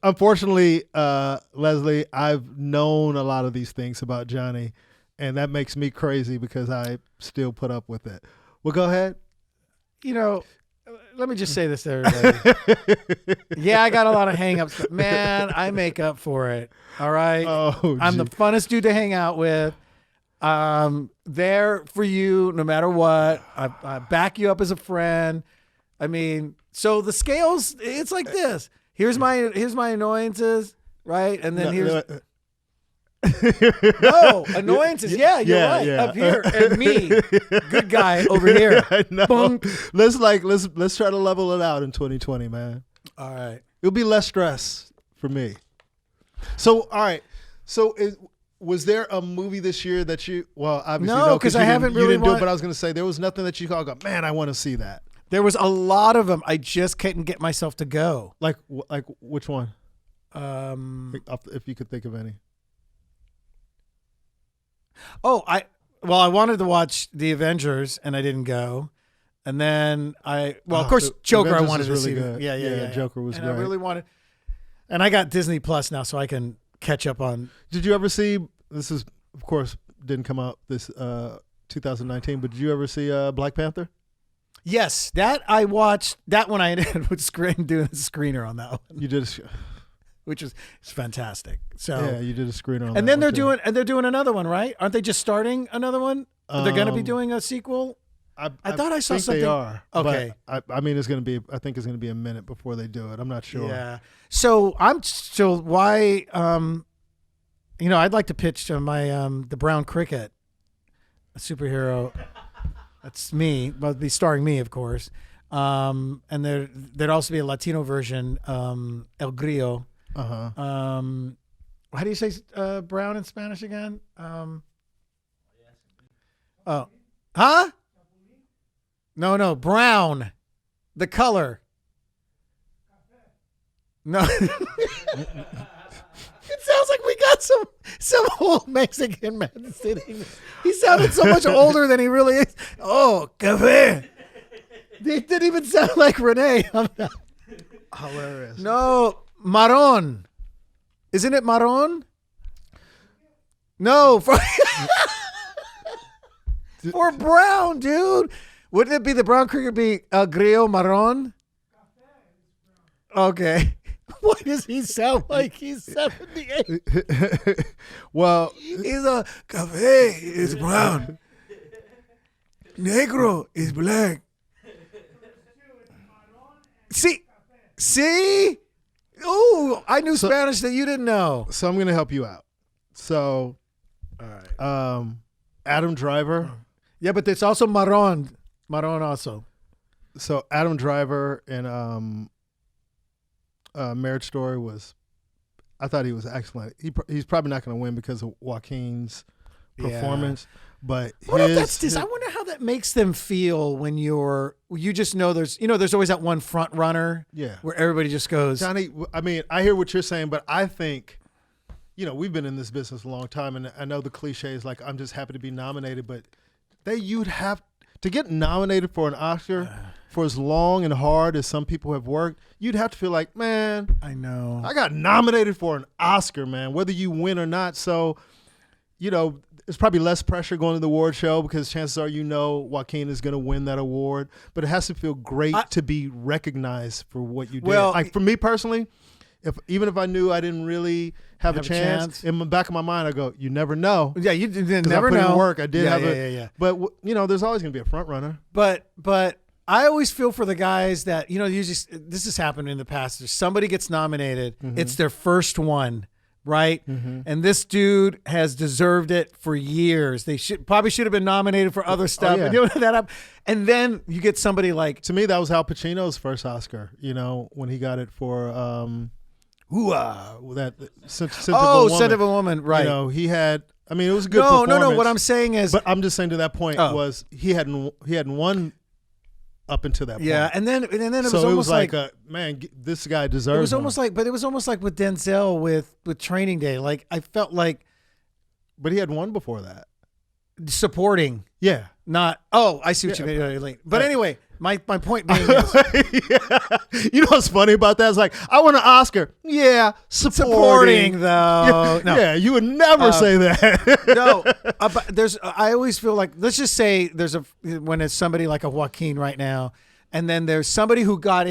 Unfortunately, Leslie, I've known a lot of these things about Johnny, and that makes me crazy because I still put up with it. Well, go ahead. Let me just say this to everybody. Yeah, I got a lot of hang-ups, but man, I make up for it. All right? I'm the funnest dude to hang out with. There for you no matter what. I back you up as a friend. I mean, so the scales, it's like this. Here's my annoyances, right? And then here's annoyances. Yeah, you're right. Yeah. Up here, and me, good guy over here. I know. Bunk. Let's try to level it out in 2020, man. All right. It'll be less stress for me. So, all right. So, was there a movie this year that you? Well, obviously no, because I haven't really. You didn't do it, but I was going to say there was nothing that you called. Go, man, I want to see that. There was a lot of them. I just couldn't get myself to go. Like which one? If you could think of any. I wanted to watch The Avengers and I didn't go. And then of course, Joker Avengers I wanted to really see. Good. Yeah. Joker was and great. I really wanted. And I got Disney Plus now, so I can catch up on. Did you ever see? This is, of course, didn't come out this 2019. But did you ever see Black Panther? Yes, that I watched. That one I ended with doing a screener on that one. You did, which is fantastic. So yeah, you did a screener on. And then they're doing another one, right? Aren't they just starting another one? They're going to be doing a sequel. I thought I saw think something. They are. Okay. I mean, it's going to be. I think it's going to be a minute before they do it. I'm not sure. Yeah. So why? I'd like to pitch to my the Brown Cricket, a superhero. That's me. Well, it'd be starring me, of course. And there'd also be a Latino version, El Grillo. Uh-huh. How do you say brown in Spanish again? Huh? No, brown. The color. No. It sounds like we got some old Mexican man sitting. He sounded so much older than he really is. Oh, café. They didn't even sound like Renee. Hilarious. No, marron. Isn't it marron? No, for brown, dude. Wouldn't it be the brown cricket be El Grillo Marron? Okay. Why does he sound like he's 78? Well, He's a café is brown. Negro is black. See? Oh, I knew Spanish that you didn't know. so I'm going to help you out. So, All right. Adam Driver. Yeah, but it's also marron. Marron also. So Adam Driver in Marriage Story I thought he was excellent. He's probably not going to win because of Joaquin's performance, but I wonder if that's this. I wonder how that makes them feel when you just know there's always that one front runner. Yeah. Where everybody just goes. Johnny, I mean, I hear what you're saying, but I think, we've been in this business a long time, and I know the cliche is like, I'm just happy to be nominated, but you'd have to get nominated for an Oscar for as long and hard as some people have worked. You'd have to feel like, man, I know. I got nominated for an Oscar, man, whether you win or not. So there's probably less pressure going to the award show because chances are Joaquin is going to win that award. But it has to feel great to be recognized for what you did. Well, like for me personally, even if I knew I didn't really have a chance, in the back of my mind I go, you never know. Yeah, you didn't never I put know. in work. I did have yeah. But there's always going to be a front runner. But I always feel for the guys that usually this has happened in the past. If somebody gets nominated, it's their first one. Right, and this dude has deserved it for years. They probably should have been nominated for other stuff. And then you get somebody like, to me, that was Al Pacino's first Oscar. When he got it for that Scent of a Woman. Right? He had. I mean, it was a good. performance. No. What I'm saying is, but I'm just saying to that point was he hadn't won up until that point. Yeah, and then it was so almost it was like man, this guy deserves. It was almost like, but it was almost like with Denzel with Training Day. Like I felt like, but he had one before that. Supporting, yeah, not. Oh, I see what you mean. But anyway, my point being is, you know what's funny about that? It's like I want an Oscar. Yeah, supporting though. Yeah, you would never say that. I always feel like, let's just say when it's somebody like a Joaquin right now, and then there's somebody who got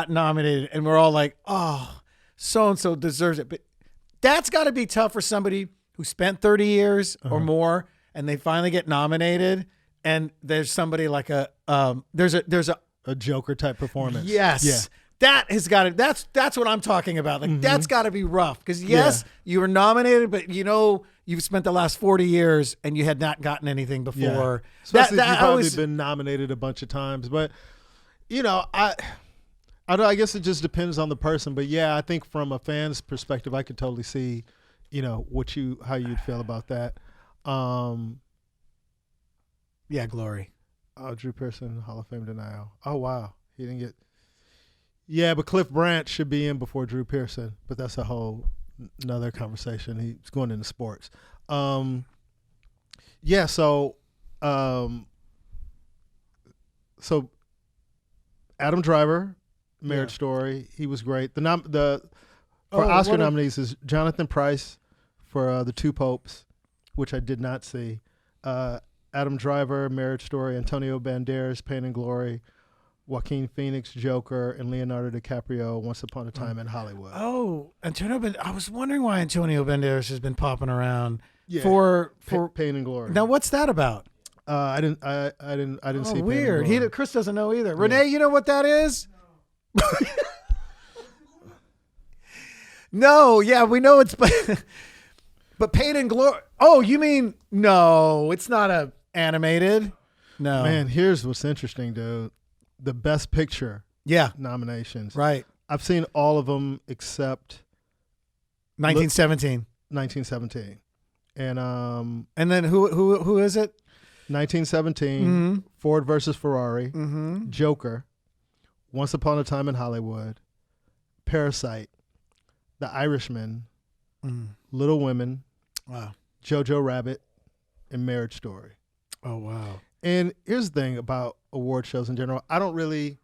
nominated, and we're all like, oh, so and so deserves it. But that's got to be tough for somebody who spent 30 years or more, and they finally get nominated. And there's somebody like there's a Joker type performance. Yes. Yeah. That has got to, that's what I'm talking about. Like that's got to be rough because you were nominated, but you've spent the last 40 years and you had not gotten anything before. Yeah. Especially if you've probably been nominated a bunch of times, but I guess it just depends on the person, but yeah, I think from a fan's perspective, I could totally see, how you'd feel about that. Yeah, Glory. Oh, Drew Pearson, Hall of Fame denial. Oh, wow. He didn't get. Yeah, but Cliff Branch should be in before Drew Pearson, but that's a whole another conversation. He's going into sports. So Adam Driver, Marriage Story, he was great. For Oscar nominees is Jonathan Pryce for The Two Popes, which I did not see. Adam Driver, Marriage Story, Antonio Banderas, Pain and Glory, Joaquin Phoenix, Joker, and Leonardo DiCaprio, Once Upon a Time in Hollywood. Oh, I was wondering why Antonio Banderas has been popping around for Pain and Glory. Now, what's that about? I didn't see. Weird. Chris doesn't know either. Yeah. Renee, you know what that is? No. Yeah, we know it's. But Pain and Glory. Oh, you mean no? It's not animated. No. Man, here's what's interesting, dude. The Best Picture. Nominations. Right. I've seen all of them except 1917. 1917. And then who is it? 1917. Ford versus Ferrari. Joker. Once Upon a Time in Hollywood. Parasite. The Irishman. Little Women. Wow. Jojo Rabbit, and Marriage Story. Oh, wow. And here's the thing about award shows in general. Coming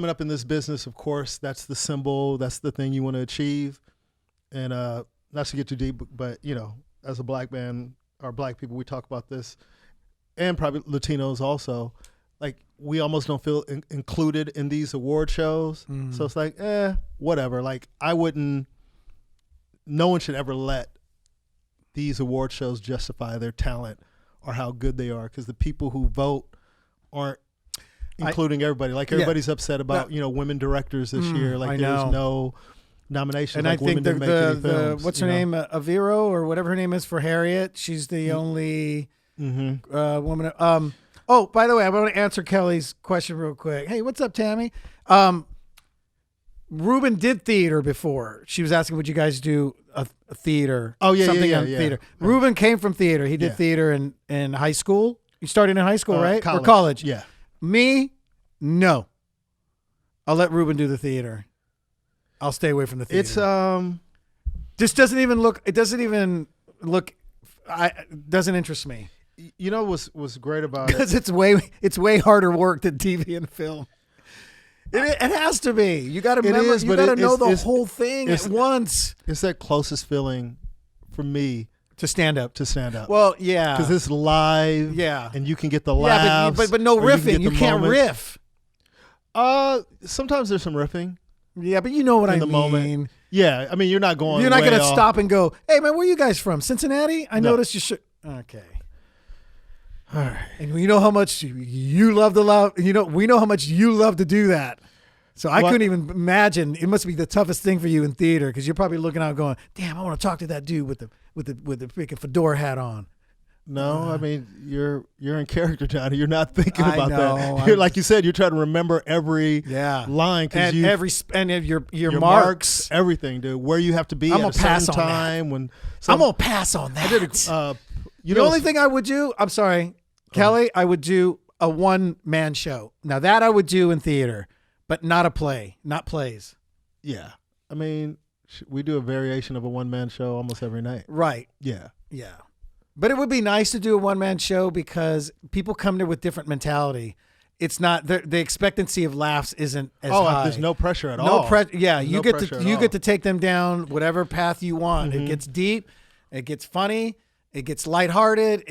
up in this business, of course, that's the symbol. That's the thing you want to achieve. And not to get too deep, but, as a black man or black people, we talk about this, and probably Latinos also. Like, we almost don't feel included in these award shows. So it's like, whatever. Like, no one should ever let these award shows justify their talent or how good they are, because the people who vote aren't including everybody. Like, everybody's upset about, women directors this year. Like, there's no nominations. And like, I think women didn't make any films, what's her name? Aviro or whatever her name is for Harriet. She's the only woman. Oh, by the way, I want to answer Kelly's question real quick. Hey, what's up, Tammy? Ruben did theater before. She was asking, would you guys do a theater? Oh, yeah, something yeah, on yeah. theater. Ruben came from theater. He did theater in high school. You started in high school, right? College. Or college? Yeah. Me, no. I'll let Ruben do the theater. I'll stay away from the theater. It's This doesn't even look. It doesn't even look. Doesn't interest me. You know what's great about it? Because it's way harder work than TV and film. It has to be. You got to remember. You got to know the whole thing at once. It's that closest feeling for me to stand up. to stand up. Well, yeah. Because it's live. Yeah. And you can get the Yeah, laughs. but no or riffing. You get the can't moments. riff. Sometimes there's some riffing. Yeah, but you know what In I the mean. moment. Yeah, I mean, you're not going. You're not way going to off. stop and go, hey, man, where you guys from? Cincinnati? I No. noticed you should. Okay. All right. And we know how much you love to love. We know how much you love to do that. So I What? couldn't even imagine. It must be the toughest thing for you in theater because you're probably looking out going, damn, I want to talk to that dude with the freaking fedora hat on. No, I mean you're in character, Johnny. You're not thinking I about know, that. You're like you said. You're trying to remember every Yeah. line because And you your your marks. everything, dude. Where you have to be I'm at gonna a certain pass on that. time when I'm going to pass on that. the Only thing I would do, I'm sorry, Kelly, I would do a one-man show. Now that I would do in theater, but not a play, not plays. Yeah, I mean we do a variation of a one-man show almost every night. Right. Yeah, Yeah. But it would be nice to do a one-man show because people come there with different mentality. It's not the expectancy of laughs isn't as high. there's no pressure at No all. pressure. Yeah, There's you no get pressure to at you all. get to take them down whatever path you want. Mhm. It gets deep, it gets funny, it gets lighthearted.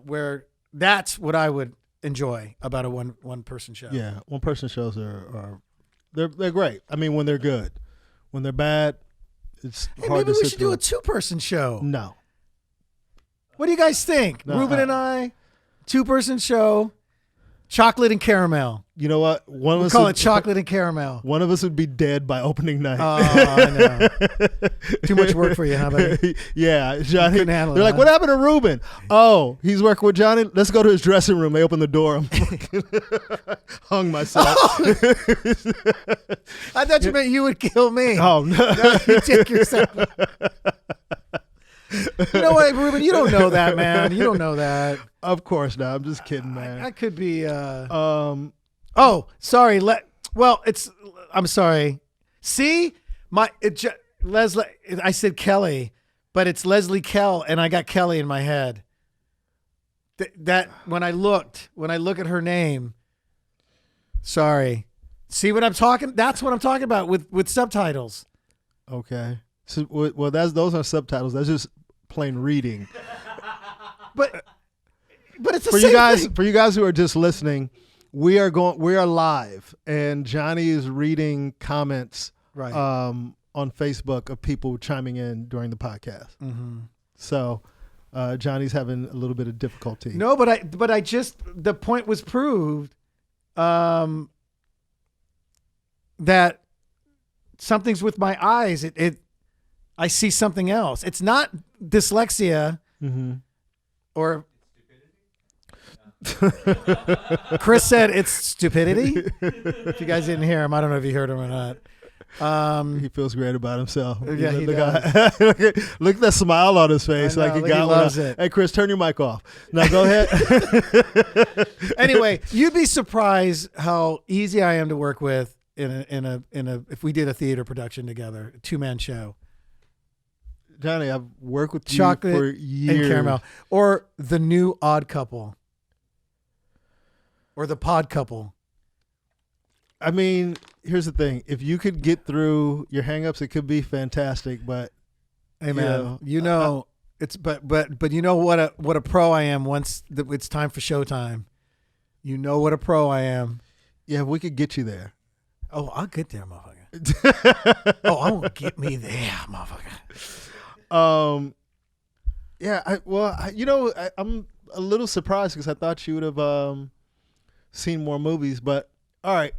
Where that's what I would enjoy about a one person show. Yeah, one-person shows are they're great. I mean, when they're good, when they're bad, it's Hey, hard maybe to we sit should do a through. 2-person show. No. What do you guys think? No, Ruben and I, 2-person show, chocolate and caramel. You know what? One of We us call would- it chocolate and caramel. One of us would be dead by opening night. Oh, I know. Too much work for you, huh, buddy? Yeah, Johnny. couldn't handle They're it, like, huh? "What happened to Ruben?" Oh, he's working with Johnny. Let's go to his dressing room. They open the door. I'm fucking hung myself. I thought you meant you would kill me. Oh no. No, you take yourself. You know what, Ruben? You don't know that, man. You don't know that. Of course not. I'm just kidding, man. I could be. Oh, Sorry. I'm sorry. See, Leslie. I said Kelly, but it's Leslie Kell, and I got Kelly in my head. That when I look at her name. Sorry. See what I'm talking? That's what I'm talking about with subtitles. okay. So, well, those are subtitles. That's just plain reading. But it's the For same you guys, thing. for you guys who are just listening, we are live, and Johnny is reading comments Right. on Facebook of people chiming in during the podcast. Mm-hmm. So Johnny's having a little bit of difficulty. No, but I just the point was proved that something's with my eyes. I see something else. It's not dyslexia Mm-hmm. or Chris said it's stupidity. If you guys didn't hear him, I don't know if you heard him or not. He feels great about himself. Yeah, he look at that smile on his face. I know, Like he he got loves one. it. Hey, Chris, turn your mic off. Now go ahead. Anyway, you'd be surprised how easy I am to work with in a if we did a theater production together, a 2-man show. Johnny, I've worked with Chocolate you for years. and caramel, or the new Odd Couple, or the Pod Couple. I mean, here's the thing. If you could get through your hangups, it could be fantastic. But Hey man, it's but you know what a pro I am once it's time for showtime. You know what a pro I am. yeah, if we could get you there. Oh, I'll get there, motherfucker. Oh, I won't get me there, motherfucker. Yeah. I'm a little surprised because I thought you would have seen more movies. But all right.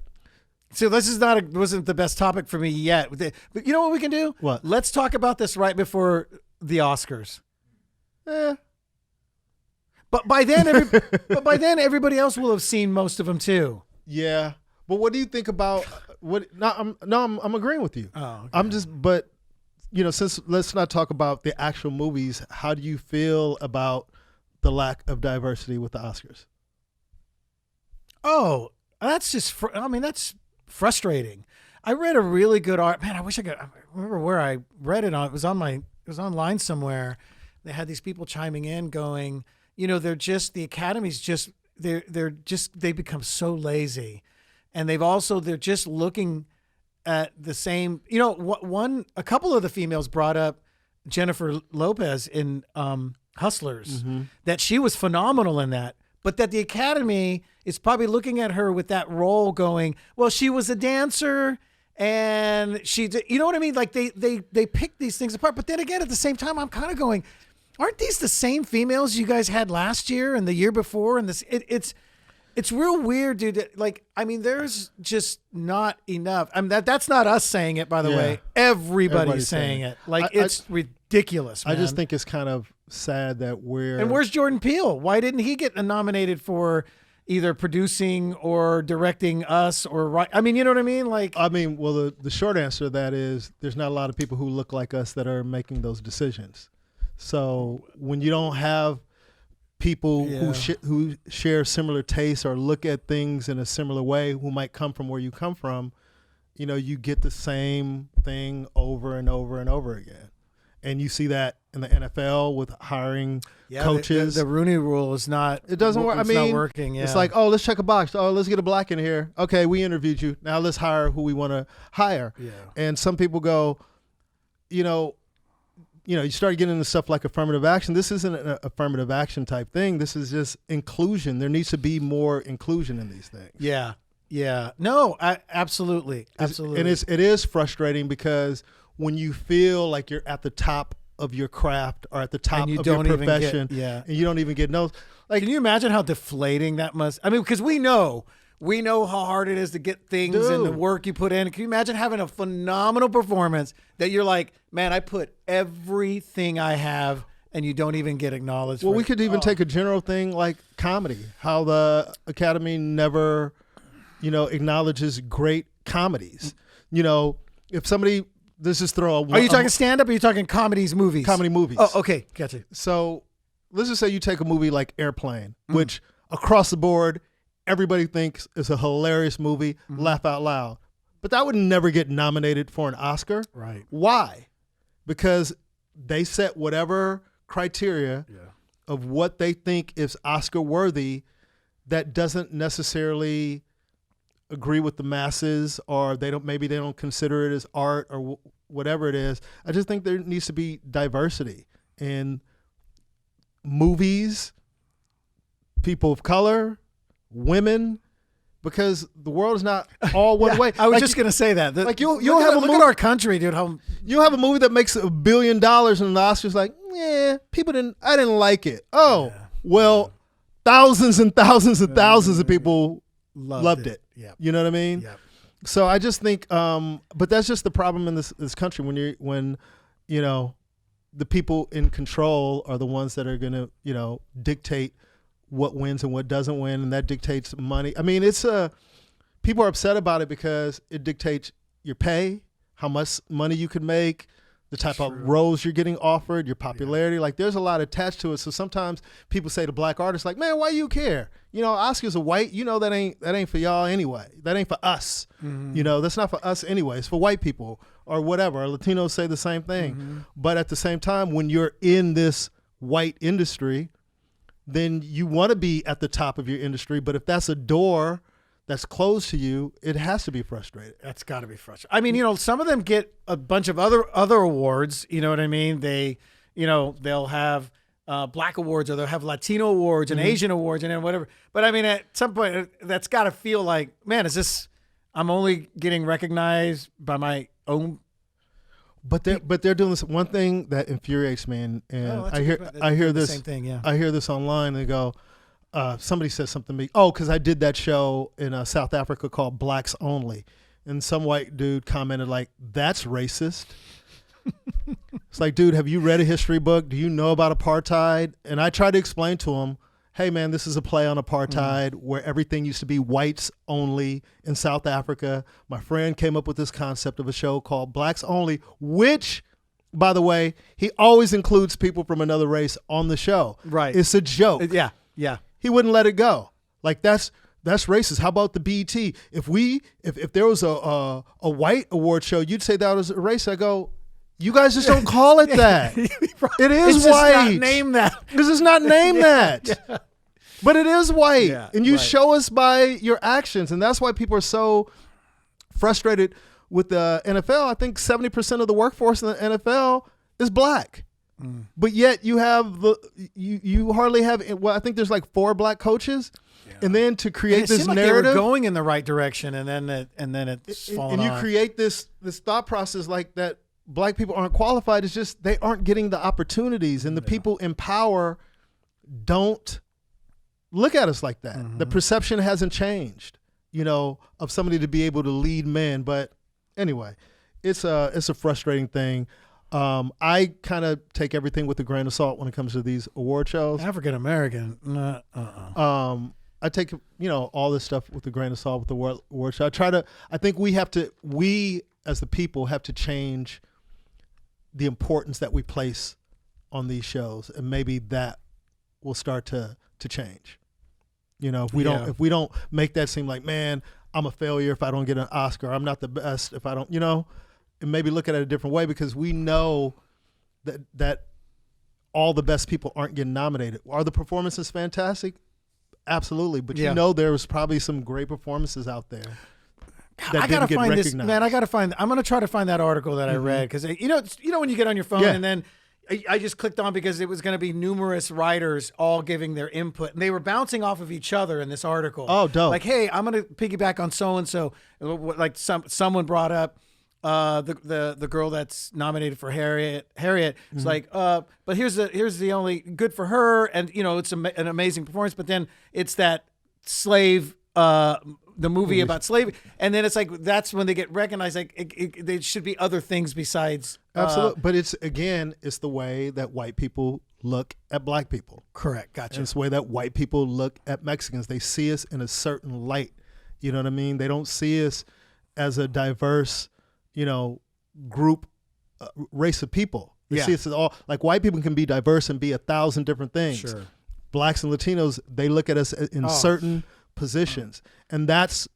So this is wasn't the best topic for me yet. But you know what we can do? What? Let's talk about this right before the Oscars. But by then, everybody else will have seen most of them too. Yeah. But what do you think about what? I'm agreeing with you. Oh, okay. I'm just, but since let's not talk about the actual movies. How do you feel about the lack of diversity with the Oscars? Oh, that's just. That's frustrating. I read a really good art. Man, I wish I remember where I read it on. It was online somewhere. They had these people chiming in, going, they're just the Academy's just they become so lazy, and they're just looking at the same. A couple of the females brought up Jennifer Lopez in Hustlers, that she was phenomenal in that, but that the Academy is probably looking at her with that role going, well, she was a dancer and she, you know what I mean? Like they pick these things apart. But then again, at the same time, I'm kind of going, aren't these the same females you guys had last year and the year before? And it's real weird, dude. Like, I mean, there's just not enough. I mean, that's not us saying it, by the way. Everybody's saying it. Like, it's ridiculous, man. I just think it's kind of sad that And where's Jordan Peele? Why didn't he get nominated for either producing or directing Us or right? I mean, you know what I mean? Like, well, the short answer to that is there's not a lot of people who look like us that are making those decisions. So when you don't have people who share similar tastes or look at things in a similar way, who might come from where you come from, you get the same thing over and over and over again. And you see that in the NFL with hiring coaches. The Rooney Rule is not. It doesn't work. It's not working. Yeah. It's like, oh, let's check a box. Oh, let's get a black in here. Okay, we interviewed you. Now let's hire who we want to hire. Yeah. And some people go, you start getting into stuff like affirmative action. This isn't an affirmative action type thing. This is just inclusion. There needs to be more inclusion in these things. Yeah. Yeah. No, absolutely. Absolutely. And it is frustrating because when you feel like you're at the top of your craft or at the top of your profession, and you don't even get noticed. Like, can you imagine how deflating that must? I mean, because we know how hard it is to get things and the work you put in. Can you imagine having a phenomenal performance that you're like, man, I put everything I have, and you don't even get acknowledged? Well, we could even take a general thing like comedy, how the Academy never, acknowledges great comedies. If somebody, let's just throw Are you talking stand-up or are you talking comedies, movies? Comedy movies. Oh, okay. Gotcha. So let's just say you take a movie like Airplane, which across the board, everybody thinks is a hilarious movie, laugh out loud. But that would never get nominated for an Oscar. Right. Why? Because they set whatever criteria of what they think is Oscar worthy that doesn't necessarily agree with the masses, or they don't consider it as art or whatever it is. I just think there needs to be diversity in movies, people of color, women, because the world is not all one way. I was just gonna say that. You'll have a look at our country, dude. You'll have a movie that makes $1 billion and the Oscars like, I didn't like it. Oh, well, thousands and thousands and thousands of people loved it. Yeah. You know what I mean? Yeah. So I just think, but that's just the problem in this country when the people in control are the ones that are gonna dictate what wins and what doesn't win, and that dictates money. I mean, people are upset about it because it dictates your pay, how much money you can make, the type of roles you're getting offered, your popularity. Yeah. Like, there's a lot attached to it. So sometimes people say to black artists, like, man, why you care? Oscars are white. That ain't for y'all anyway. That ain't for us. Mm-hmm. That's not for us anyway. It's for white people or whatever. Or Latinos say the same thing. Mm-hmm. But at the same time, when you're in this white industry, then you want to be at the top of your industry. But if that's a door that's closed to you, it has to be frustrating. That's got to be frustrating. I mean, some of them get a bunch of other awards. You know what I mean? They'll have Black awards, or they'll have Latino awards and Asian awards and then whatever. But I mean, at some point, that's got to feel like, man, I'm only getting recognized by my own. But they're doing this one thing that infuriates me, and I hear this same thing. Yeah, I hear this online. They go, somebody says something to me. Oh, because I did that show in South Africa called Blacks Only, and some white dude commented like, "That's racist." It's like, dude, have you read a history book? Do you know about apartheid? And I tried to explain to him, hey man, this is a play on apartheid where everything used to be whites only in South Africa. My friend came up with this concept of a show called Blacks Only, which, by the way, he always includes people from another race on the show. Right. It's a joke. Yeah. Yeah. He wouldn't let it go. Like, that's racist. How about the BET? If there was a white award show, you'd say that was a race. I go, you guys just don't call it that. It is it's white. Just not named that. Because it's not named that. Yeah. But it is white. Yeah, and you show us by your actions. And that's why people are so frustrated with the NFL. I think 70% of the workforce in the NFL is black. But yet you have you hardly have. Well, I think there's like 4 black coaches, and then to create it this seemed like narrative, they were going in the right direction, and then it's fallen and you off. create this thought process like that. Black people aren't qualified. It's just they aren't getting the opportunities, and the people in power don't look at us like that. The perception hasn't changed, of somebody to be able to lead men. But anyway, it's a frustrating thing. I kind of take everything with a grain of salt when it comes to these award shows. African American. I take all this stuff with a grain of salt with the award show. I think we as the people have to change the importance that we place on these shows, and maybe that will start to change. If we don't make that seem like, man, I'm a failure if I don't get an Oscar. I'm not the best if I don't, and maybe look at it a different way, because we know that all the best people aren't getting nominated. Are the performances fantastic? Absolutely. But there was probably some great performances out there that I gotta didn't get find recognized. this, man. I'm gonna try to find that article that I read, because when you get on your phone and then I just clicked on because it was going to be numerous writers all giving their input, and they were bouncing off of each other in this article. Oh, dope! Like, hey, I'm going to piggyback on so and so. Like someone brought up the girl that's nominated for Harriet. It's like, but here's the only good for her, and it's an amazing performance. But then it's that slave. The movie about slavery, and then it's like that's when they get recognized. Like there should be other things besides. Absolutely, but it's the way that white people look at black people. Correct, gotcha. And it's the way that white people look at Mexicans. They see us in a certain light. You know what I mean? They don't see us as a diverse, group, race of people. They see us as all, like, white people can be diverse and be 1,000 different things. Sure. Blacks and Latinos, they look at us in certain positions, and that's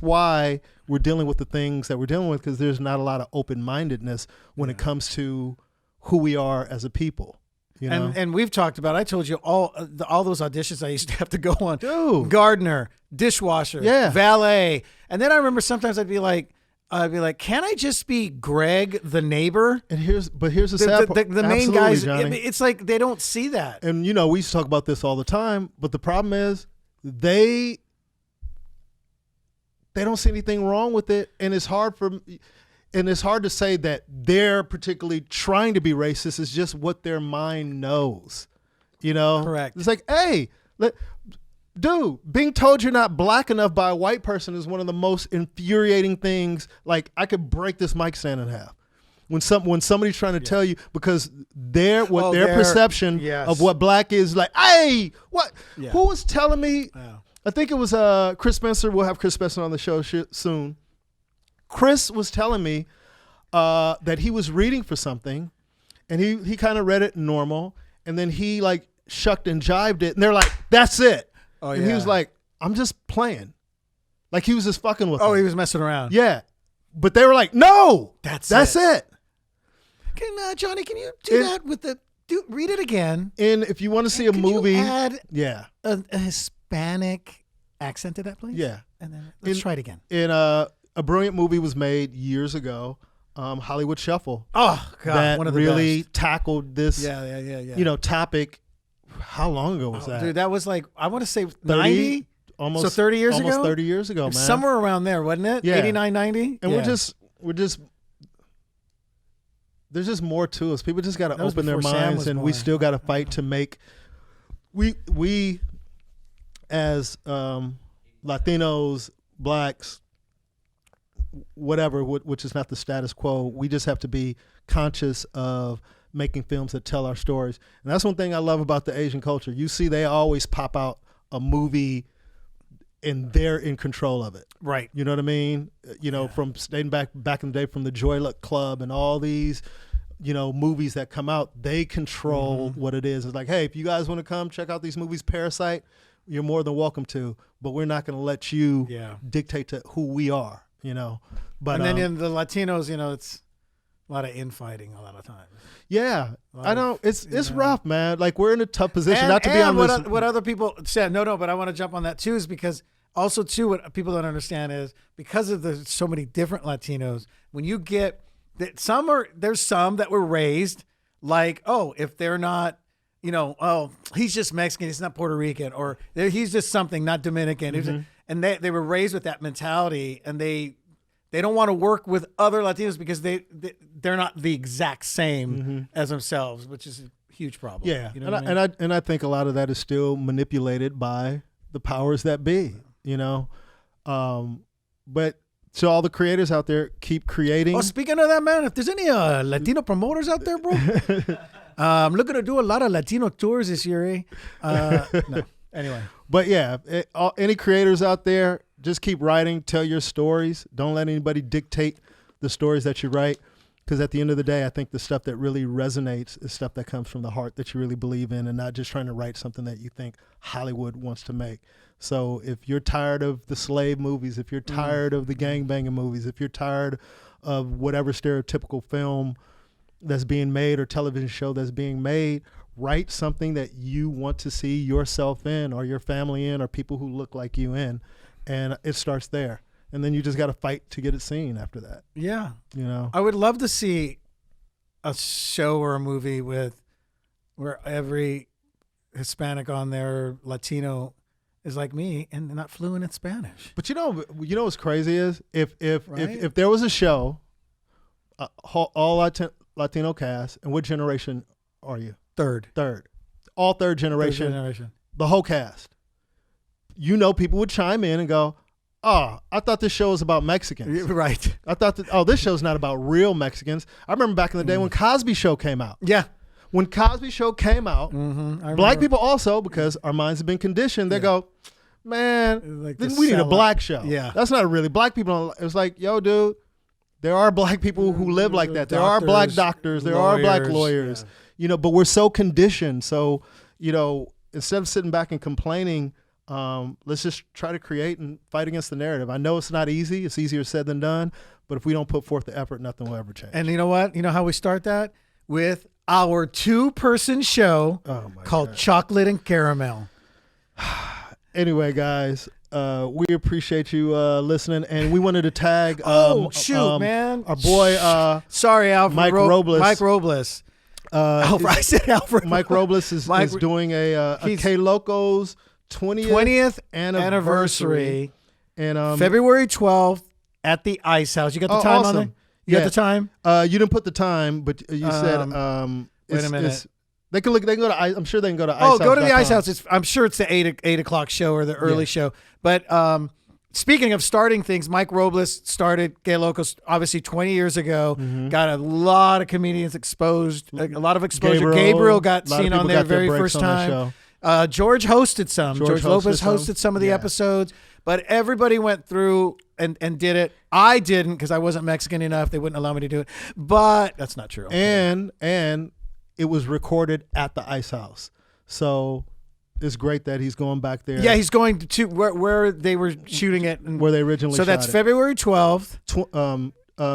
why we're dealing with the things that we're dealing with, because there's not a lot of open-mindedness when it comes to who we are as a people. And we've talked about. I told you all those auditions I used to have to go on. Dude. Gardener, dishwasher, valet, and then I remember sometimes I'd be like, can I just be Greg, the neighbor? And here's the sad part. The main guys. Johnny. It's like they don't see that. And we used to talk about this all the time, but the problem is they don't see anything wrong with it, and it's hard to say that they're particularly trying to be racist. It's just what their mind knows, Correct. It's like, hey, dude, being told you're not black enough by a white person is one of the most infuriating things. Like, I could break this mic stand in half when somebody's trying to tell you, because their perception of what black is, like, hey, what? Yeah. Who was telling me? Yeah. I think it was Chris Spencer. We'll have Chris Spencer on the show soon. Chris was telling me that he was reading for something, and he kind of read it normal, and then he like shucked and jived it, and they're like, "That's it." Oh, and he was like, "I'm just playing," like he was just fucking with. Oh, he was messing around. Yeah, but they were like, "No, that's it." Can Johnny? Can you do that with the? Read it again. And if you want to see a movie, add a Hispanic accent to that, please. Yeah, and then let's try it again. In a brilliant movie was made years ago, Hollywood Shuffle. Oh God, that one of the really best. Tackled this. Topic. How long ago was that? Dude, that was like, I want to say 30, almost 30 years ago. Almost 30 years ago, man. Somewhere around there, wasn't it? Yeah. 89, 90. And we're just. There's just more to us. People just got to open their minds, and we still got to fight to make. We as Latinos, blacks, whatever, which is not the status quo, we just have to be conscious of making films that tell our stories. And that's one thing I love about the Asian culture. You see, they always pop out a movie and they're in control of it. Right. You know what I mean? From dating back in the day, from the Joy Luck Club and all these, movies that come out, they control what it is. It's like, hey, if you guys want to come check out these movies, Parasite, you're more than welcome to, but we're not going to let you dictate to who we are, But and then in the Latinos, it's a lot of infighting a lot of times. Yeah, I know it's rough, man. Like, we're in a tough position, not to be on this. What other people said, no, but I want to jump on that too, is because also too, what people don't understand is because of the so many different Latinos, when you get that there's some that were raised like, oh, if they're not, oh, he's just Mexican, he's not Puerto Rican, or he's just something, not Dominican. And they were raised with that mentality, and they don't want to work with other Latinos because they're not the exact same as themselves, which is a huge problem. Yeah, you know what I mean? and I think a lot of that is still manipulated by the powers that be. But to all the creators out there, keep creating. Oh, speaking of that, man, if there's any Latino promoters out there, bro, I'm looking to do a lot of Latino tours this year. No, anyway. But yeah, any creators out there, just keep writing, tell your stories. Don't let anybody dictate the stories that you write. Because at the end of the day, I think the stuff that really resonates is stuff that comes from the heart that you really believe in, and not just trying to write something that you think Hollywood wants to make. So if you're tired of the slave movies, if you're tired of the gangbanging movies, if you're tired of whatever stereotypical film that's being made or television show that's being made, write something that you want to see yourself in, or your family in, or people who look like you in. And it starts there. And then you just got to fight to get it seen after that. Yeah. I would love to see a show or a movie where every Hispanic on there, Latino, is like me and not fluent in Spanish. But you know what's crazy is if there was a show, all Latino cast, and what generation are you? Third. All third generation. The whole cast. People would chime in and go, oh, I thought this show was about Mexicans. Right. I thought this show's not about real Mexicans. I remember back in the day when Cosby Show came out. Yeah. When Cosby Show came out, black people also, because our minds have been conditioned, they go, man, like we need a black show. Yeah. That's not really black people. It was like, yo, dude, there are black people who live like that. There are black doctors. There are black lawyers. Yeah. But we're so conditioned. So, instead of sitting back and complaining, let's just try to create and fight against the narrative. I know it's not easy. It's easier said than done. But if we don't put forth the effort, nothing will ever change. And you know what? You know how we start that? With our 2-person show called Chocolate and Caramel. Anyway, guys, we appreciate you listening. And we wanted to tag man. Our boy sorry, Alfred Mike Robles. Mike Robles. I said Alfred. Mike Robles is doing a K-Locos 20th anniversary. And February 12th at the Ice House. You got the time on there? You got the time? You didn't put the time, but you said wait a minute. They can look. They can go to. I'm sure they can go to. IceHouse.com. Go to the Ice House. I'm sure it's the 8 o'clock show or the early show. But speaking of starting things, Mike Robles started Gay Locos obviously 20 years ago. Got a lot of comedians exposed. A lot of exposure. Gabriel got seen on there very first time. George hosted some. George Lopez hosted some of the episodes. But everybody went through and did it. I didn't because I wasn't Mexican enough. They wouldn't allow me to do it. But that's not true. And it was recorded at the Ice House. So it's great that he's going back there. Yeah, he's going to where they were shooting it. Where they originally shot it. So that's February 12th.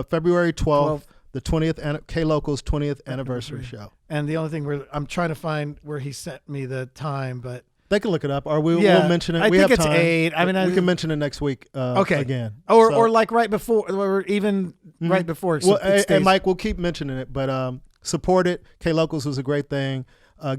February 12th, the 20th, K-Locos 20th anniversary show. And the only thing I'm trying to find where he sent me the time, but they can look it up, or we'll mention it. I think it's 8. I mean, we can mention it next week. Again, or like right before, or even right before. So and Mike, we'll keep mentioning it, but support it. K-Locos was a great thing.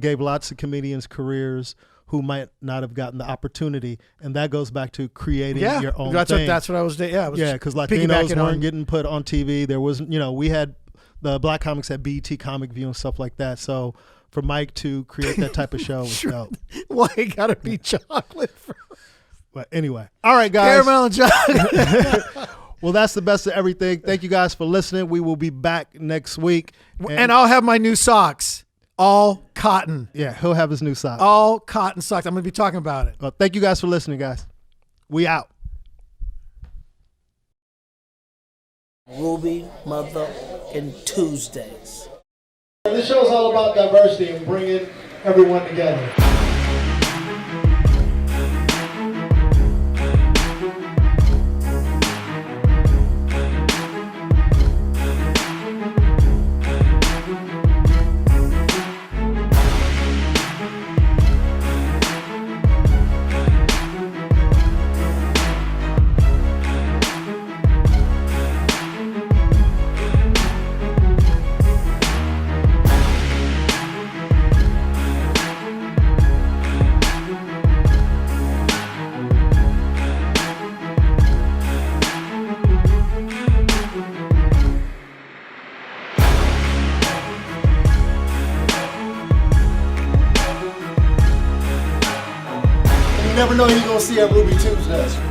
Gave lots of comedians careers who might not have gotten the opportunity, and that goes back to creating your own thing. That's what I was doing. Yeah, because Latinos weren't getting put on TV. There wasn't, we had the Black comics had BET Comic View and stuff like that. So for Mike to create that type of show was dope. Why it gotta be chocolate first? But anyway, all right, guys. Caramel and chocolate. Well, that's the best of everything. Thank you guys for listening. We will be back next week, and I'll have my new socks. All cotton. Yeah, he'll have his new socks. All cotton socks. I'm going to be talking about it. Well, thank you guys for listening, guys. We out. Ruby, Mother, and Tuesdays. This show is all about diversity and bringing everyone together. never know who you're gonna see at Ruby Tuesday.